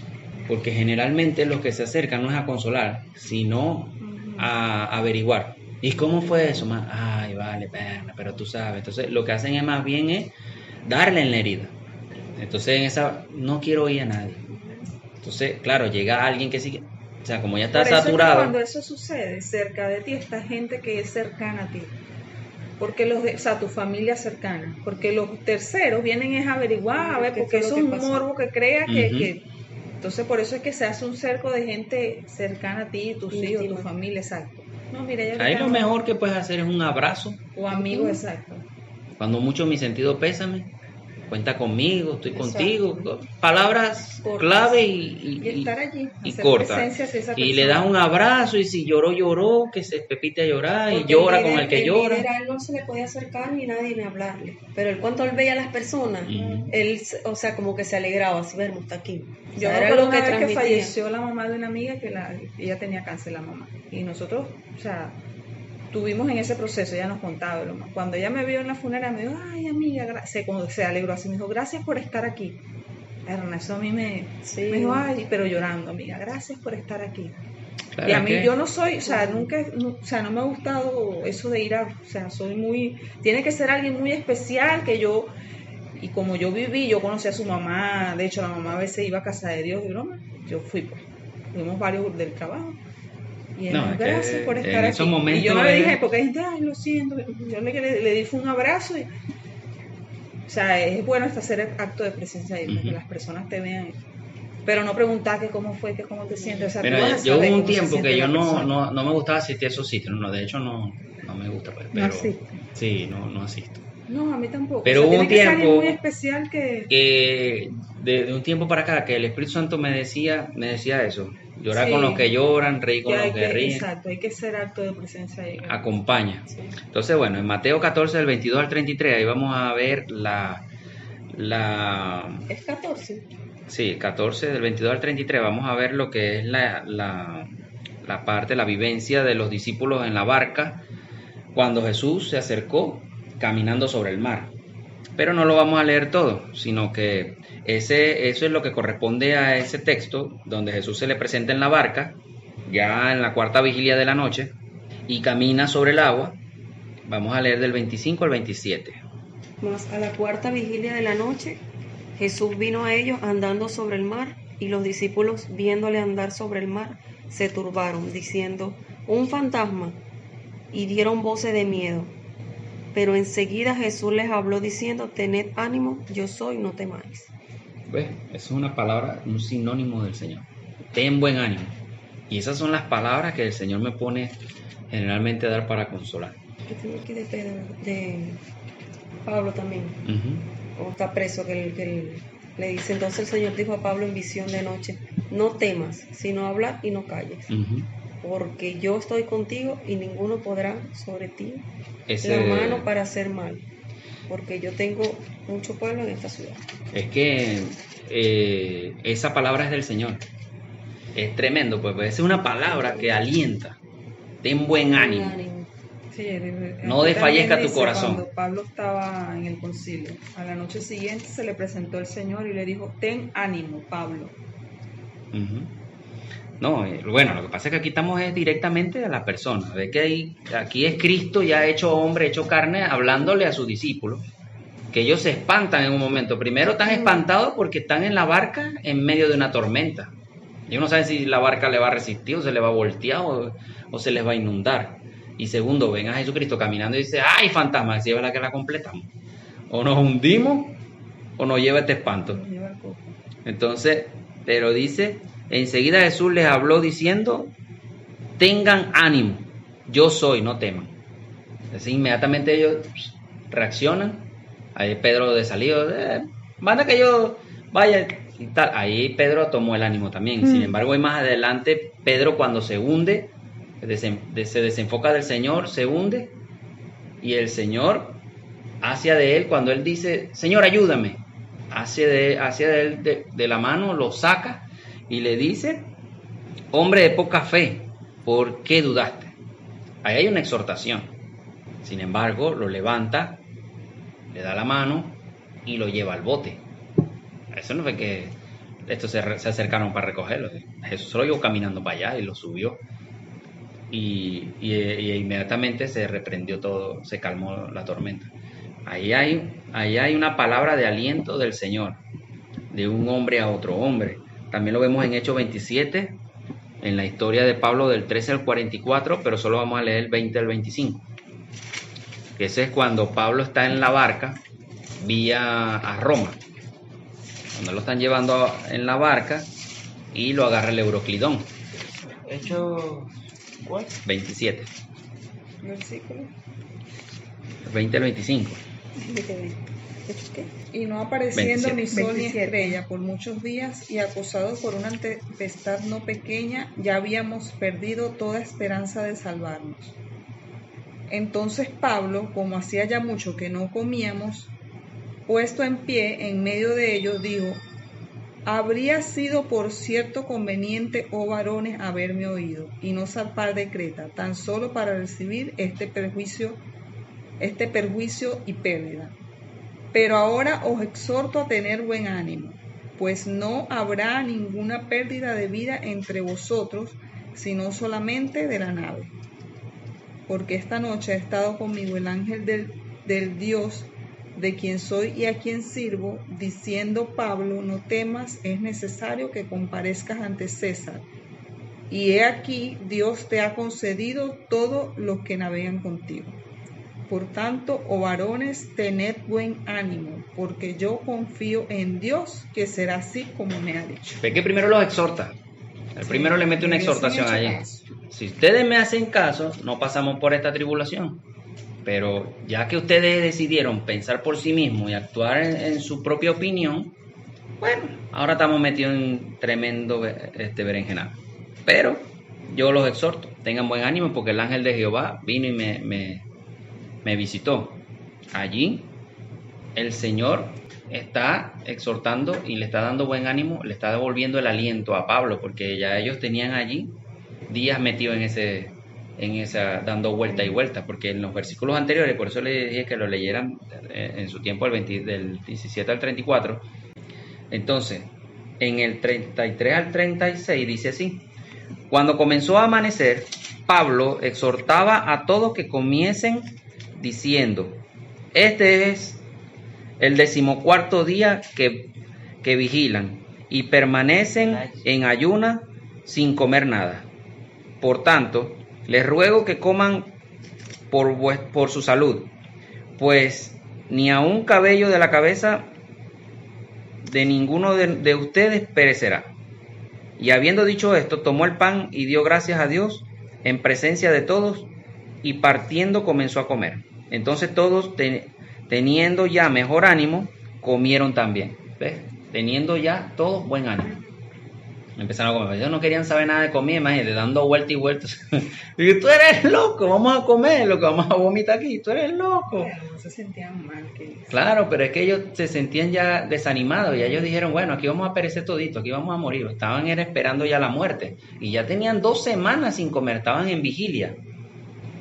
Porque generalmente los que se acercan no es a consolar, sino a averiguar. ¿Y cómo fue eso? Ay, vale, pena, pero tú sabes. Entonces, lo que hacen es más bien es darle en la herida. Entonces, en esa, no quiero oír a nadie. Entonces, claro, llega alguien que sí, o sea, como ya está Por eso es que saturado. cuando eso sucede, cerca de ti está gente que es cercana a ti. Porque o sea, tu familia cercana. Porque los terceros vienen es a averiguar, a ver, ¿Qué porque fue lo eso que es un pasó? morbo que crea Ujú. que. Entonces, por eso es que se hace un cerco de gente cercana a ti, tus hijos, Íntima. tu familia, exacto. No, mira, ya Ahí lo mejor que puedes hacer es un abrazo. O amigos, exacto. Cuando mucho mi sentido pésame, cuenta conmigo, estoy Exacto. contigo. Palabras Cortas. clave Y estar allí, y hacer corta. presencia hacia esa Y le persona. das un abrazo y si lloró, lloró, que se pepite a llorar y Porque llora con el que llora. líder a él no se le podía acercar ni nadie ni hablarle. Pero él cuando él veía a las personas, Ujú. él, o sea, como que se alegraba, así, vermo, está aquí. O Yo sea, me era acuerdo lo que una vez que transmitía. falleció la mamá de una amiga que ella tenía cáncer, la mamá. Y nosotros, o sea, tuvimos en ese proceso, ella nos contaba. Cuando ella me vio en la funeraria, me dijo, ay amiga, se alegró así, me dijo, gracias por estar aquí. Eso a mí Sí. me dijo, ay, pero llorando, amiga, gracias por estar aquí. Claro, Y a es mí que- yo no soy, o sea, no me ha gustado eso de ir a, o sea, tiene que ser alguien muy especial que yo, y como yo viví, yo conocí a su mamá, de hecho la mamá a veces iba a casa de Dios y broma, yo fuimos varios del trabajo. Y él No, dijo, es que gracias por en estar esos aquí. momentos Y yo no le es- dije, porque hay gente, ay, lo siento, yo le di fue un abrazo y, o sea, es bueno hasta hacer el acto de presencia ahí, para que Ujú. las personas te vean. Pero no preguntar que cómo fue, que cómo te sientes. O sea, Mira, tú vas a yo saber hubo un cómo se tiempo siente que yo la persona. no me gustaba asistir a esos sitios, no, de hecho no me gusta, pues, pero asiste. sí, no asisto. No, a mí tampoco. Pero o sea, hubo un tiene que ser alguien tiempo muy especial que... Que de un tiempo para acá que el Espíritu Santo me decía eso, llorar Sí. con los que lloran, reír con que hay los que ríen, exacto, hay que hacer acto de presencia ahí. acompaña. Entonces, bueno, en Mateo 14 del 22 al 33 ahí vamos a ver la Es 14. sí, 14 del 22 al 33 vamos a ver lo que es la parte, la vivencia de los discípulos en la barca cuando Jesús se acercó caminando sobre el mar. Pero no lo vamos a leer todo, sino que eso es lo que corresponde a ese texto donde Jesús se le presenta en la barca, ya en la cuarta vigilia de la noche, y camina sobre el agua. Vamos a leer del 25 al 27. Mas a la cuarta vigilia de la noche, Jesús vino a ellos andando sobre el mar, y los discípulos, viéndole andar sobre el mar, se turbaron, diciendo, un fantasma, y dieron voces de miedo. Pero enseguida Jesús les habló diciendo, tened ánimo, yo soy, no temáis. ¿Ves? Esa es una palabra, un sinónimo del Señor. Ten buen ánimo. Y esas son las palabras que el Señor me pone generalmente a dar para consolar. ¿Qué tiene aquí de Pedro? De Pablo también. Ujú. O está preso, que le dice, entonces el Señor dijo a Pablo en visión de noche, no temas, sino habla y no calles. Ujú. Porque yo estoy contigo y ninguno podrá sobre ti Ese- la mano para hacer mal, porque yo tengo mucho pueblo en esta ciudad. Es que esa palabra es del Señor. Es tremendo, pues es una palabra que alienta. Ten buen ánimo. Sí, No aquí desfallezca también tu dice, corazón. Cuando Pablo estaba en el concilio, a la noche siguiente se le presentó el Señor y le dijo, ten ánimo, Pablo. Ujú. No, bueno, lo que pasa es que aquí estamos directamente a la persona. Ve que aquí es Cristo ya hecho hombre, hecho carne, hablándole a sus discípulos. Que ellos se espantan en un momento. Primero están espantados porque están en la barca en medio de una tormenta. Ellos no saben si la barca le va a resistir o se le va a voltear o se les va a inundar. Y segundo, ven a Jesucristo caminando y dice, ¡ay, fantasma! Si es verdad que la completamos. O nos hundimos o nos lleva este espanto. Lleva el coco. Entonces, pero dice, enseguida Jesús les habló diciendo, tengan ánimo, yo soy, no teman. Entonces inmediatamente ellos reaccionan. Ahí Pedro de salido, manda que yo vaya y tal. Ahí Pedro tomó el ánimo también. Sin embargo, más adelante, Pedro cuando se hunde, se desenfoca del Señor, se hunde, y el Señor hacia de él, cuando él dice, Señor, ayúdame, hacia de él de la mano, lo saca y le dice, hombre de poca fe, ¿por qué dudaste? Ahí hay una exhortación. Sin embargo, lo levanta le da la mano y lo lleva al bote. Eso no fue que estos se acercaron para recogerlo. Jesús lo llevó caminando para allá y lo subió. Y inmediatamente se reprendió todo, se calmó la tormenta. Ahí hay una palabra de aliento del Señor, de un hombre a otro hombre. También lo vemos en Hechos 27, en la historia de Pablo del 13 al 44, pero solo vamos a leer el 20 al 25. Ese es cuando Pablo está en la barca vía a Roma. Cuando lo están llevando en la barca y lo agarra el Euroclidón. Hecho, ¿cuál? 27. Versículo. 20 al 25. ¿Qué? Y no apareciendo 27. ni sol ni 27. estrella por muchos días y acosados por una tempestad no pequeña, ya habíamos perdido toda esperanza de salvarnos. Entonces Pablo, como hacía ya mucho que no comíamos, puesto en pie en medio de ellos, dijo: habría sido por cierto conveniente, oh varones, haberme oído y no zarpar de Creta, tan solo para recibir este perjuicio y pérdida. Pero ahora os exhorto a tener buen ánimo, pues no habrá ninguna pérdida de vida entre vosotros, sino solamente de la nave. Porque esta noche ha estado conmigo el ángel del Dios de quien soy y a quien sirvo, diciendo: Pablo, no temas, es necesario que comparezcas ante César. Y he aquí, Dios te ha concedido todos los que navegan contigo. Por tanto, oh varones, tened buen ánimo, porque yo confío en Dios que será así como me ha dicho. Ve que primero los exhorta. El primero le mete una hubiesen exhortación hecho allí. caso. Si ustedes me hacen caso, no pasamos por esta tribulación. Pero ya que ustedes decidieron pensar por sí mismos y actuar en su propia opinión, bueno, ahora estamos metidos en tremendo berenjenal. Pero yo los exhorto, tengan buen ánimo, porque el ángel de Jehová vino y me visitó. Allí el Señor está exhortando y le está dando buen ánimo, le está devolviendo el aliento a Pablo, porque ya ellos tenían allí días metidos en esa dando vuelta y vuelta, porque en los versículos anteriores, por eso les dije que lo leyeran en su tiempo del 17 al 34. Entonces, en el 33 al 36 dice así: cuando comenzó a amanecer, Pablo exhortaba a todos que comiesen diciendo: este es el 14º día que vigilan y permanecen en ayuna sin comer nada. Por tanto, les ruego que coman por su salud, pues ni a un cabello de la cabeza de ninguno de ustedes perecerá. Y habiendo dicho esto, tomó el pan y dio gracias a Dios en presencia de todos, y partiendo comenzó a comer. Entonces todos, teniendo ya mejor ánimo, comieron también. ¿Ves? Teniendo ya todos buen ánimo, empezaron a comer. Ellos no querían saber nada de comida, imagínate, dando vueltas y vueltas. Y tú eres loco, vamos a comer lo que vamos a vomitar aquí, tú eres loco. Bueno, no se sentían mal. Claro, pero es que ellos se sentían ya desanimados y ellos dijeron: bueno, aquí vamos a perecer todito, aquí vamos a morir. Estaban esperando ya la muerte y ya tenían 2 semanas sin comer, estaban en vigilia.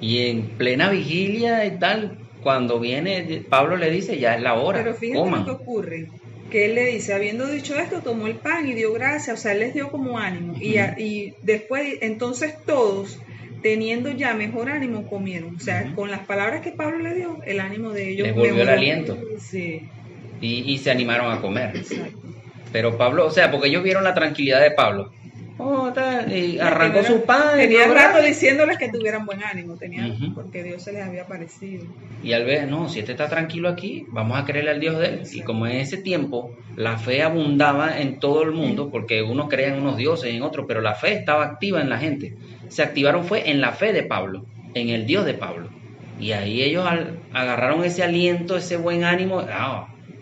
Y en plena vigilia y tal, cuando viene Pablo le dice: ya es la hora, Pero fíjate coman. lo que ocurre, que él le dice, habiendo dicho esto, tomó el pan y dio gracias, o sea, él les dio como ánimo. Y después, entonces todos, teniendo ya mejor ánimo, comieron. O sea, con las palabras que Pablo le dio, el ánimo de ellos Les volvió el mejoró. aliento. Sí, Y se animaron a comer. exacto. Pero Pablo, o sea, porque ellos vieron la tranquilidad de Pablo. Y arrancó su pan. Tenía y rato diciéndoles que tuvieran buen ánimo, Ujú. porque Dios se les había aparecido. Y al ver, no, si este está tranquilo aquí, vamos a creerle al Dios de él. Y como en ese tiempo la fe abundaba en todo el mundo, porque unos creían en unos dioses y en otros, pero la fe estaba activa en la gente. Se activaron fue en la fe de Pablo, en el Dios de Pablo. Y ahí ellos agarraron ese aliento, ese buen ánimo.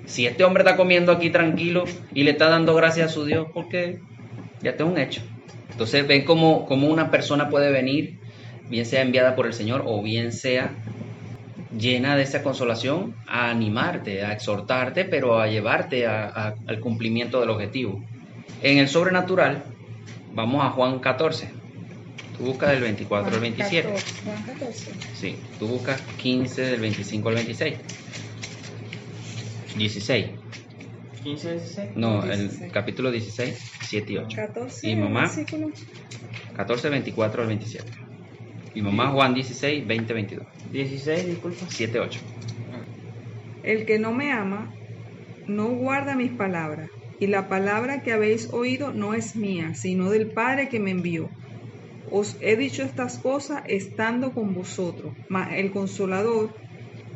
Si este hombre está comiendo aquí tranquilo y le está dando gracias a su Dios, porque ya está un hecho. Entonces ven cómo una persona puede venir, bien sea enviada por el Señor o bien sea llena de esa consolación, a animarte, a exhortarte, pero a llevarte al cumplimiento del objetivo. En el sobrenatural, vamos a Juan 14. Tú buscas del 24 al 27. Juan 14. Sí, tú buscas 15 del 25 al 26. 16. 15, 16. No, 16. el capítulo 16, 7 y 8. 14, Y mamá, versículo. 14, 24 al 27. Y mamá Juan 16, 20, 22. 16, disculpa. 7, 8. El que no me ama, no guarda mis palabras, y la palabra que habéis oído no es mía, sino del Padre que me envió. Os he dicho estas cosas estando con vosotros, mas el Consolador,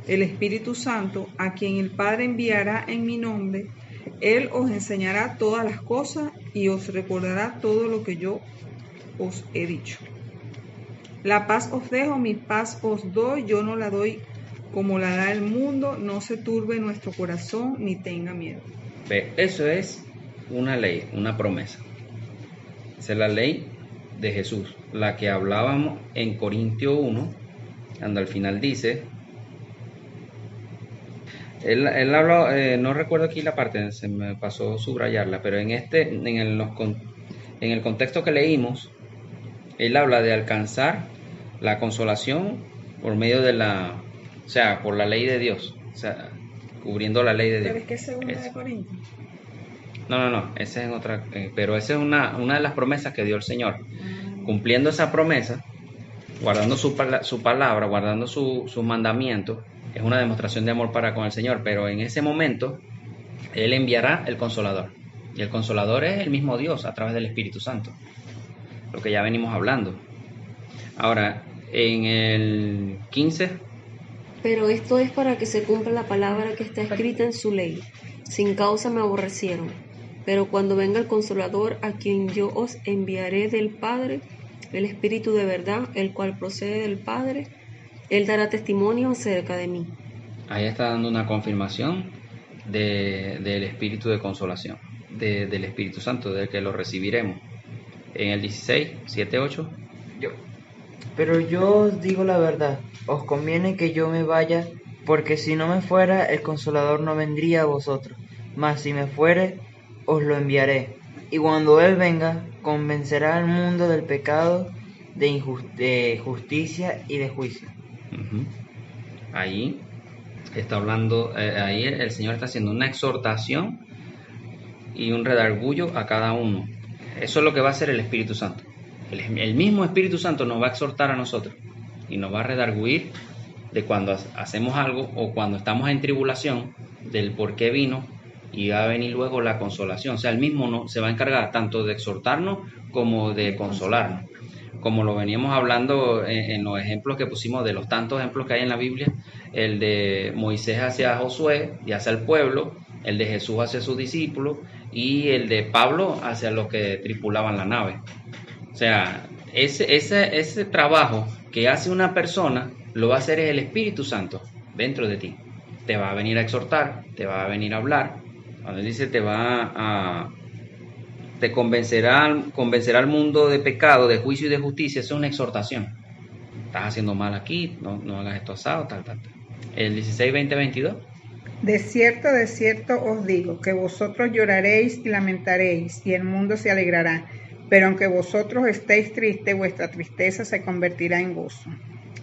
el Espíritu Santo, a quien el Padre enviará en mi nombre, Él os enseñará todas las cosas y os recordará todo lo que yo os he dicho. La paz os dejo, mi paz os doy, yo no la doy como la da el mundo, no se turbe nuestro corazón ni tenga miedo. Ve, eso es una ley, una promesa. Esa es la ley de Jesús, la que hablábamos en Corintio 1, cuando al final dice, él habla, no recuerdo aquí la parte, se me pasó subrayarla, pero en el contexto que leímos, él habla de alcanzar la consolación por medio de o sea, por la ley de Dios, o sea, cubriendo la ley de Dios. Pero es que es segunda de Eso. Corintios. No, esa es otra, pero esa es una de las promesas que dio el Señor. Cumpliendo esa promesa, guardando su palabra, guardando sus mandamientos, es una demostración de amor para con el Señor, pero en ese momento Él enviará el Consolador. Y el Consolador es el mismo Dios a través del Espíritu Santo, lo que ya venimos hablando. Ahora, en el 15, Pero esto es para que se cumpla la palabra que está escrita en su ley. Sin causa me aborrecieron. Pero cuando venga el Consolador, a quien yo os enviaré del Padre, el Espíritu de verdad, el cual procede del Padre, Él dará testimonio acerca de mí. ahí está dando una confirmación del Espíritu de consolación, del Espíritu Santo, del que lo recibiremos. En el 16, 7, 8. Pero yo os digo la verdad, os conviene que yo me vaya, porque si no me fuera, el Consolador no vendría a vosotros, mas si me fuere, os lo enviaré. Y cuando Él venga, convencerá al mundo del pecado, de justicia y de juicio. Uh-huh. Ahí está hablando, ahí el Señor está haciendo una exhortación y un redarguyo a cada uno. Eso es lo que va a hacer el Espíritu Santo. El mismo Espíritu Santo nos va a exhortar a nosotros y nos va a redarguir de cuando hacemos algo o cuando estamos en tribulación, del por qué vino, y va a venir luego la consolación. O sea, el mismo se va a encargar tanto de exhortarnos como de consolarnos. Como lo veníamos hablando en los ejemplos que pusimos, de los tantos ejemplos que hay en la Biblia, el de Moisés hacia Josué y hacia el pueblo, el de Jesús hacia sus discípulos y el de Pablo hacia los que tripulaban la nave. O sea, ese trabajo que hace una persona lo va a hacer el Espíritu Santo dentro de ti. Te va a venir a exhortar, te va a venir a hablar. Cuando él dice te convencerá al mundo de pecado, de juicio y de justicia, eso es una exhortación. Estás haciendo mal aquí, no hagas esto asado, tal. El 16, 20, 22. De cierto os digo, que vosotros lloraréis y lamentaréis, y el mundo se alegrará. Pero aunque vosotros estéis tristes, vuestra tristeza se convertirá en gozo.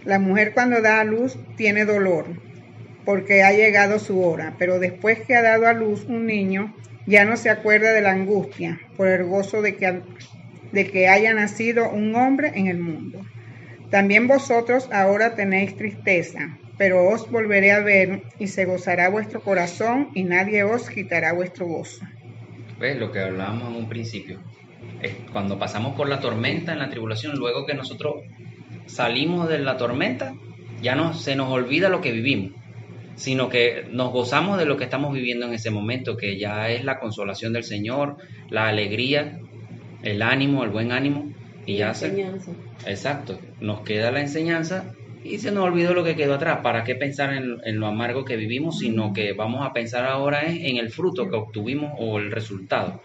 La mujer cuando da a luz tiene dolor, porque ha llegado su hora, pero después que ha dado a luz un niño, ya no se acuerda de la angustia, por el gozo de que haya nacido un hombre en el mundo. También vosotros ahora tenéis tristeza, pero os volveré a ver, y se gozará vuestro corazón, y nadie os quitará vuestro gozo. ¿Ves lo que hablábamos en un principio? Cuando pasamos por la tormenta, en la tribulación, luego que nosotros salimos de la tormenta, ya no se nos olvida lo que vivimos, sino que nos gozamos de lo que estamos viviendo en ese momento, que ya es la consolación del Señor, la alegría, el ánimo, el buen ánimo, y ya enseñanza. Exacto, nos queda la enseñanza y se nos olvidó lo que quedó atrás. ¿Para qué pensar en lo amargo que vivimos? Sino que vamos a pensar ahora en el fruto que obtuvimos o el resultado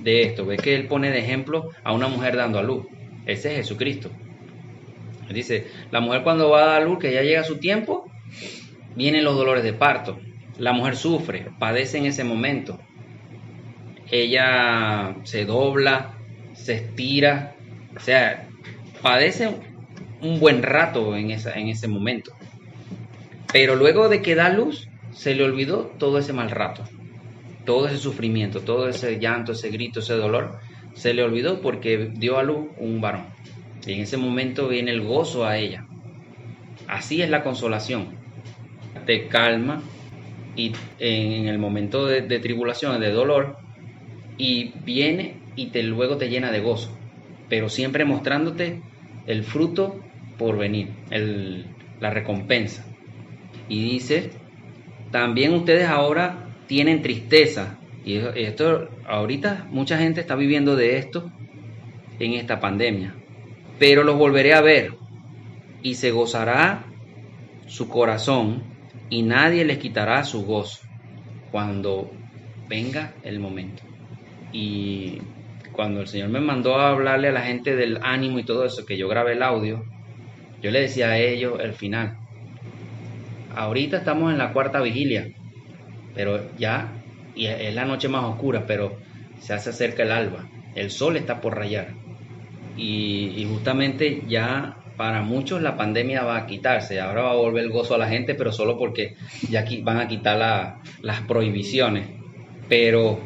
de esto. Ve que él pone de ejemplo a una mujer dando a luz. Ese es Jesucristo. Él dice, la mujer cuando va a dar a luz, que ya llega su tiempo, vienen los dolores de parto. La mujer sufre, padece en ese momento. Ella se dobla, se estira, o sea, padece un buen rato en ese momento. Pero luego de que da luz, se le olvidó todo ese mal rato, todo ese sufrimiento, todo ese llanto, ese grito, ese dolor, se le olvidó porque dio a luz un varón. Y en ese momento viene el gozo a ella. Así es la consolación. Te calma y en el momento de tribulación, de dolor, y viene y luego te llena de gozo, pero siempre mostrándote el fruto por venir, la recompensa. Y dice, también ustedes ahora tienen tristeza, y esto ahorita mucha gente está viviendo de esto en esta pandemia, pero los volveré a ver y se gozará su corazón y nadie les quitará su gozo cuando venga el momento. Y cuando el Señor me mandó a hablarle a la gente del ánimo y todo eso, que yo grabé el audio, yo le decía a ellos el final. Ahorita estamos en la 4ª vigilia, pero ya, y es la noche más oscura, pero se hace cerca el alba, el sol está por rayar. Y justamente ya para muchos la pandemia va a quitarse, ahora va a volver el gozo a la gente, pero solo porque ya aquí van a quitar las prohibiciones. Pero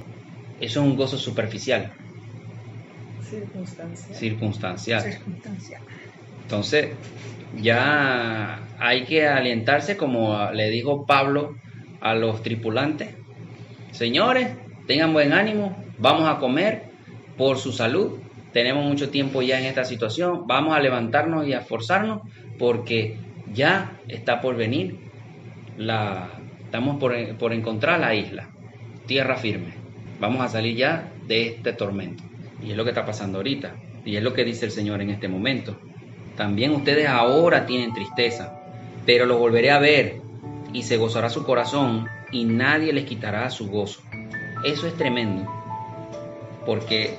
eso es un gozo superficial. Circunstancial. Entonces, ya hay que alientarse, como le dijo Pablo a los tripulantes. Señores, tengan buen ánimo, vamos a comer por su salud. Tenemos mucho tiempo ya en esta situación, vamos a levantarnos y a esforzarnos porque ya está por venir, estamos por encontrar la isla, tierra firme. Vamos a salir ya de este tormento. Y es lo que está pasando ahorita. Y es lo que dice el Señor en este momento. También ustedes ahora tienen tristeza, pero los volveré a ver y se gozará su corazón y nadie les quitará su gozo. Eso es tremendo, porque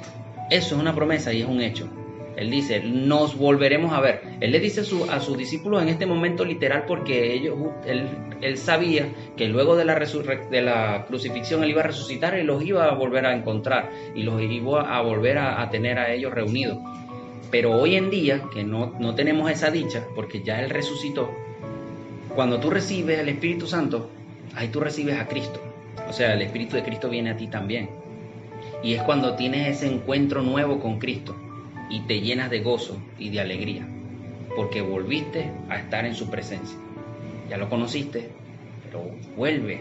eso es una promesa y es un hecho. Él dice, nos volveremos a ver. Él le dice a sus discípulos en este momento literal porque él sabía que luego de la crucifixión él iba a resucitar y los iba a volver a encontrar y los iba a volver a tener a ellos reunidos. Pero hoy en día, que no tenemos esa dicha, porque ya Él resucitó, cuando tú recibes el Espíritu Santo, ahí tú recibes a Cristo. O sea, el Espíritu de Cristo viene a ti también. Y es cuando tienes ese encuentro nuevo con Cristo y te llenas de gozo y de alegría, porque volviste a estar en su presencia. Ya lo conociste, pero vuelve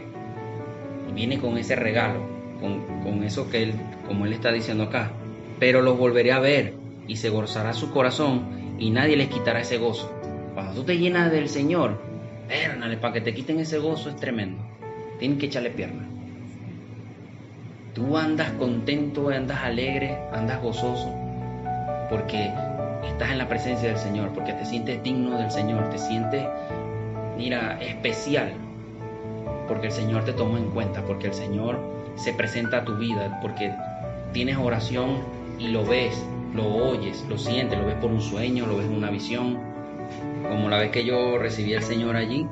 y viene con ese regalo, con eso que Él, como Él está diciendo acá. Pero los volveré a ver y se gozará su corazón y nadie les quitará ese gozo. Cuando tú te llenas del Señor, para que te quiten ese gozo es tremendo. Tienes que echarle pierna. Tú andas contento, andas alegre, andas gozoso, porque estás en la presencia del Señor, porque te sientes digno del Señor, te sientes, especial, porque el Señor te tomó en cuenta, porque el Señor se presenta a tu vida, porque tienes oración y lo ves, lo oyes, lo sientes, lo ves por un sueño, lo ves en una visión. Como la vez que yo recibí al Señor allí,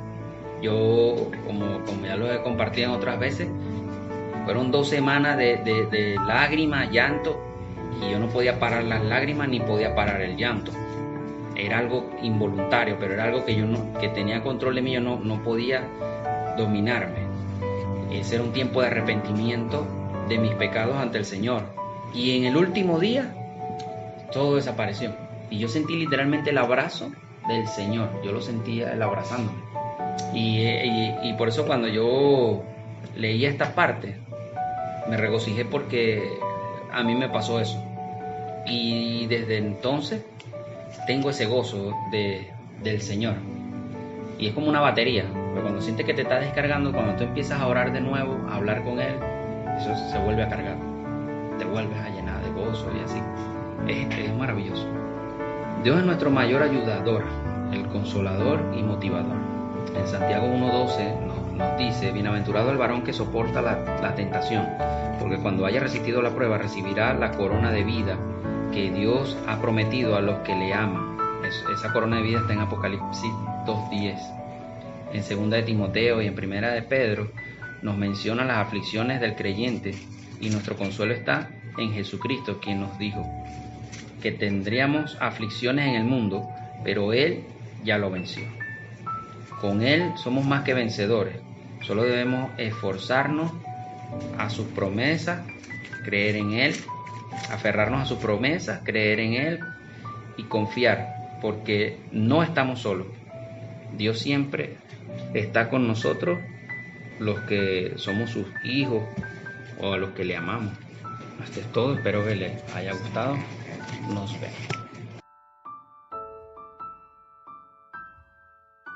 yo, como ya lo he compartido en otras veces, fueron 2 semanas de lágrimas, llanto, y yo no podía parar las lágrimas ni podía parar el llanto. Era algo involuntario, pero era algo que que tenía control de mí, yo no podía dominarme. Ese era un tiempo de arrepentimiento de mis pecados ante el Señor. Y en el último día, todo desapareció. Y yo sentí literalmente el abrazo del Señor. Yo lo sentía Él abrazándome. Y por eso cuando yo leía esta parte, me regocijé porque a mí me pasó eso. Y desde entonces tengo ese gozo del Señor. Y es como una batería. Pero cuando sientes que te está descargando, cuando tú empiezas a orar de nuevo, a hablar con Él, eso se vuelve a cargar. Te vuelves a llenar de gozo y así. Es maravilloso. Dios es nuestro mayor ayudador, el consolador y motivador. En Santiago 1:12 nos dice, bienaventurado el varón que soporta la tentación, porque cuando haya resistido la prueba recibirá la corona de vida que Dios ha prometido a los que le aman. Esa corona de vida está en Apocalipsis 2:10. En 2 de Timoteo y en 1 de Pedro nos menciona las aflicciones del creyente y nuestro consuelo está en Jesucristo, quien nos dijo que tendríamos aflicciones en el mundo, pero Él ya lo venció. Con Él somos más que vencedores. Solo debemos esforzarnos a sus promesas, creer en Él, aferrarnos a sus promesas, creer en Él y confiar, porque no estamos solos. Dios siempre está con nosotros, los que somos sus hijos o a los que le amamos. Esto es todo, espero que les haya gustado. Nos vemos.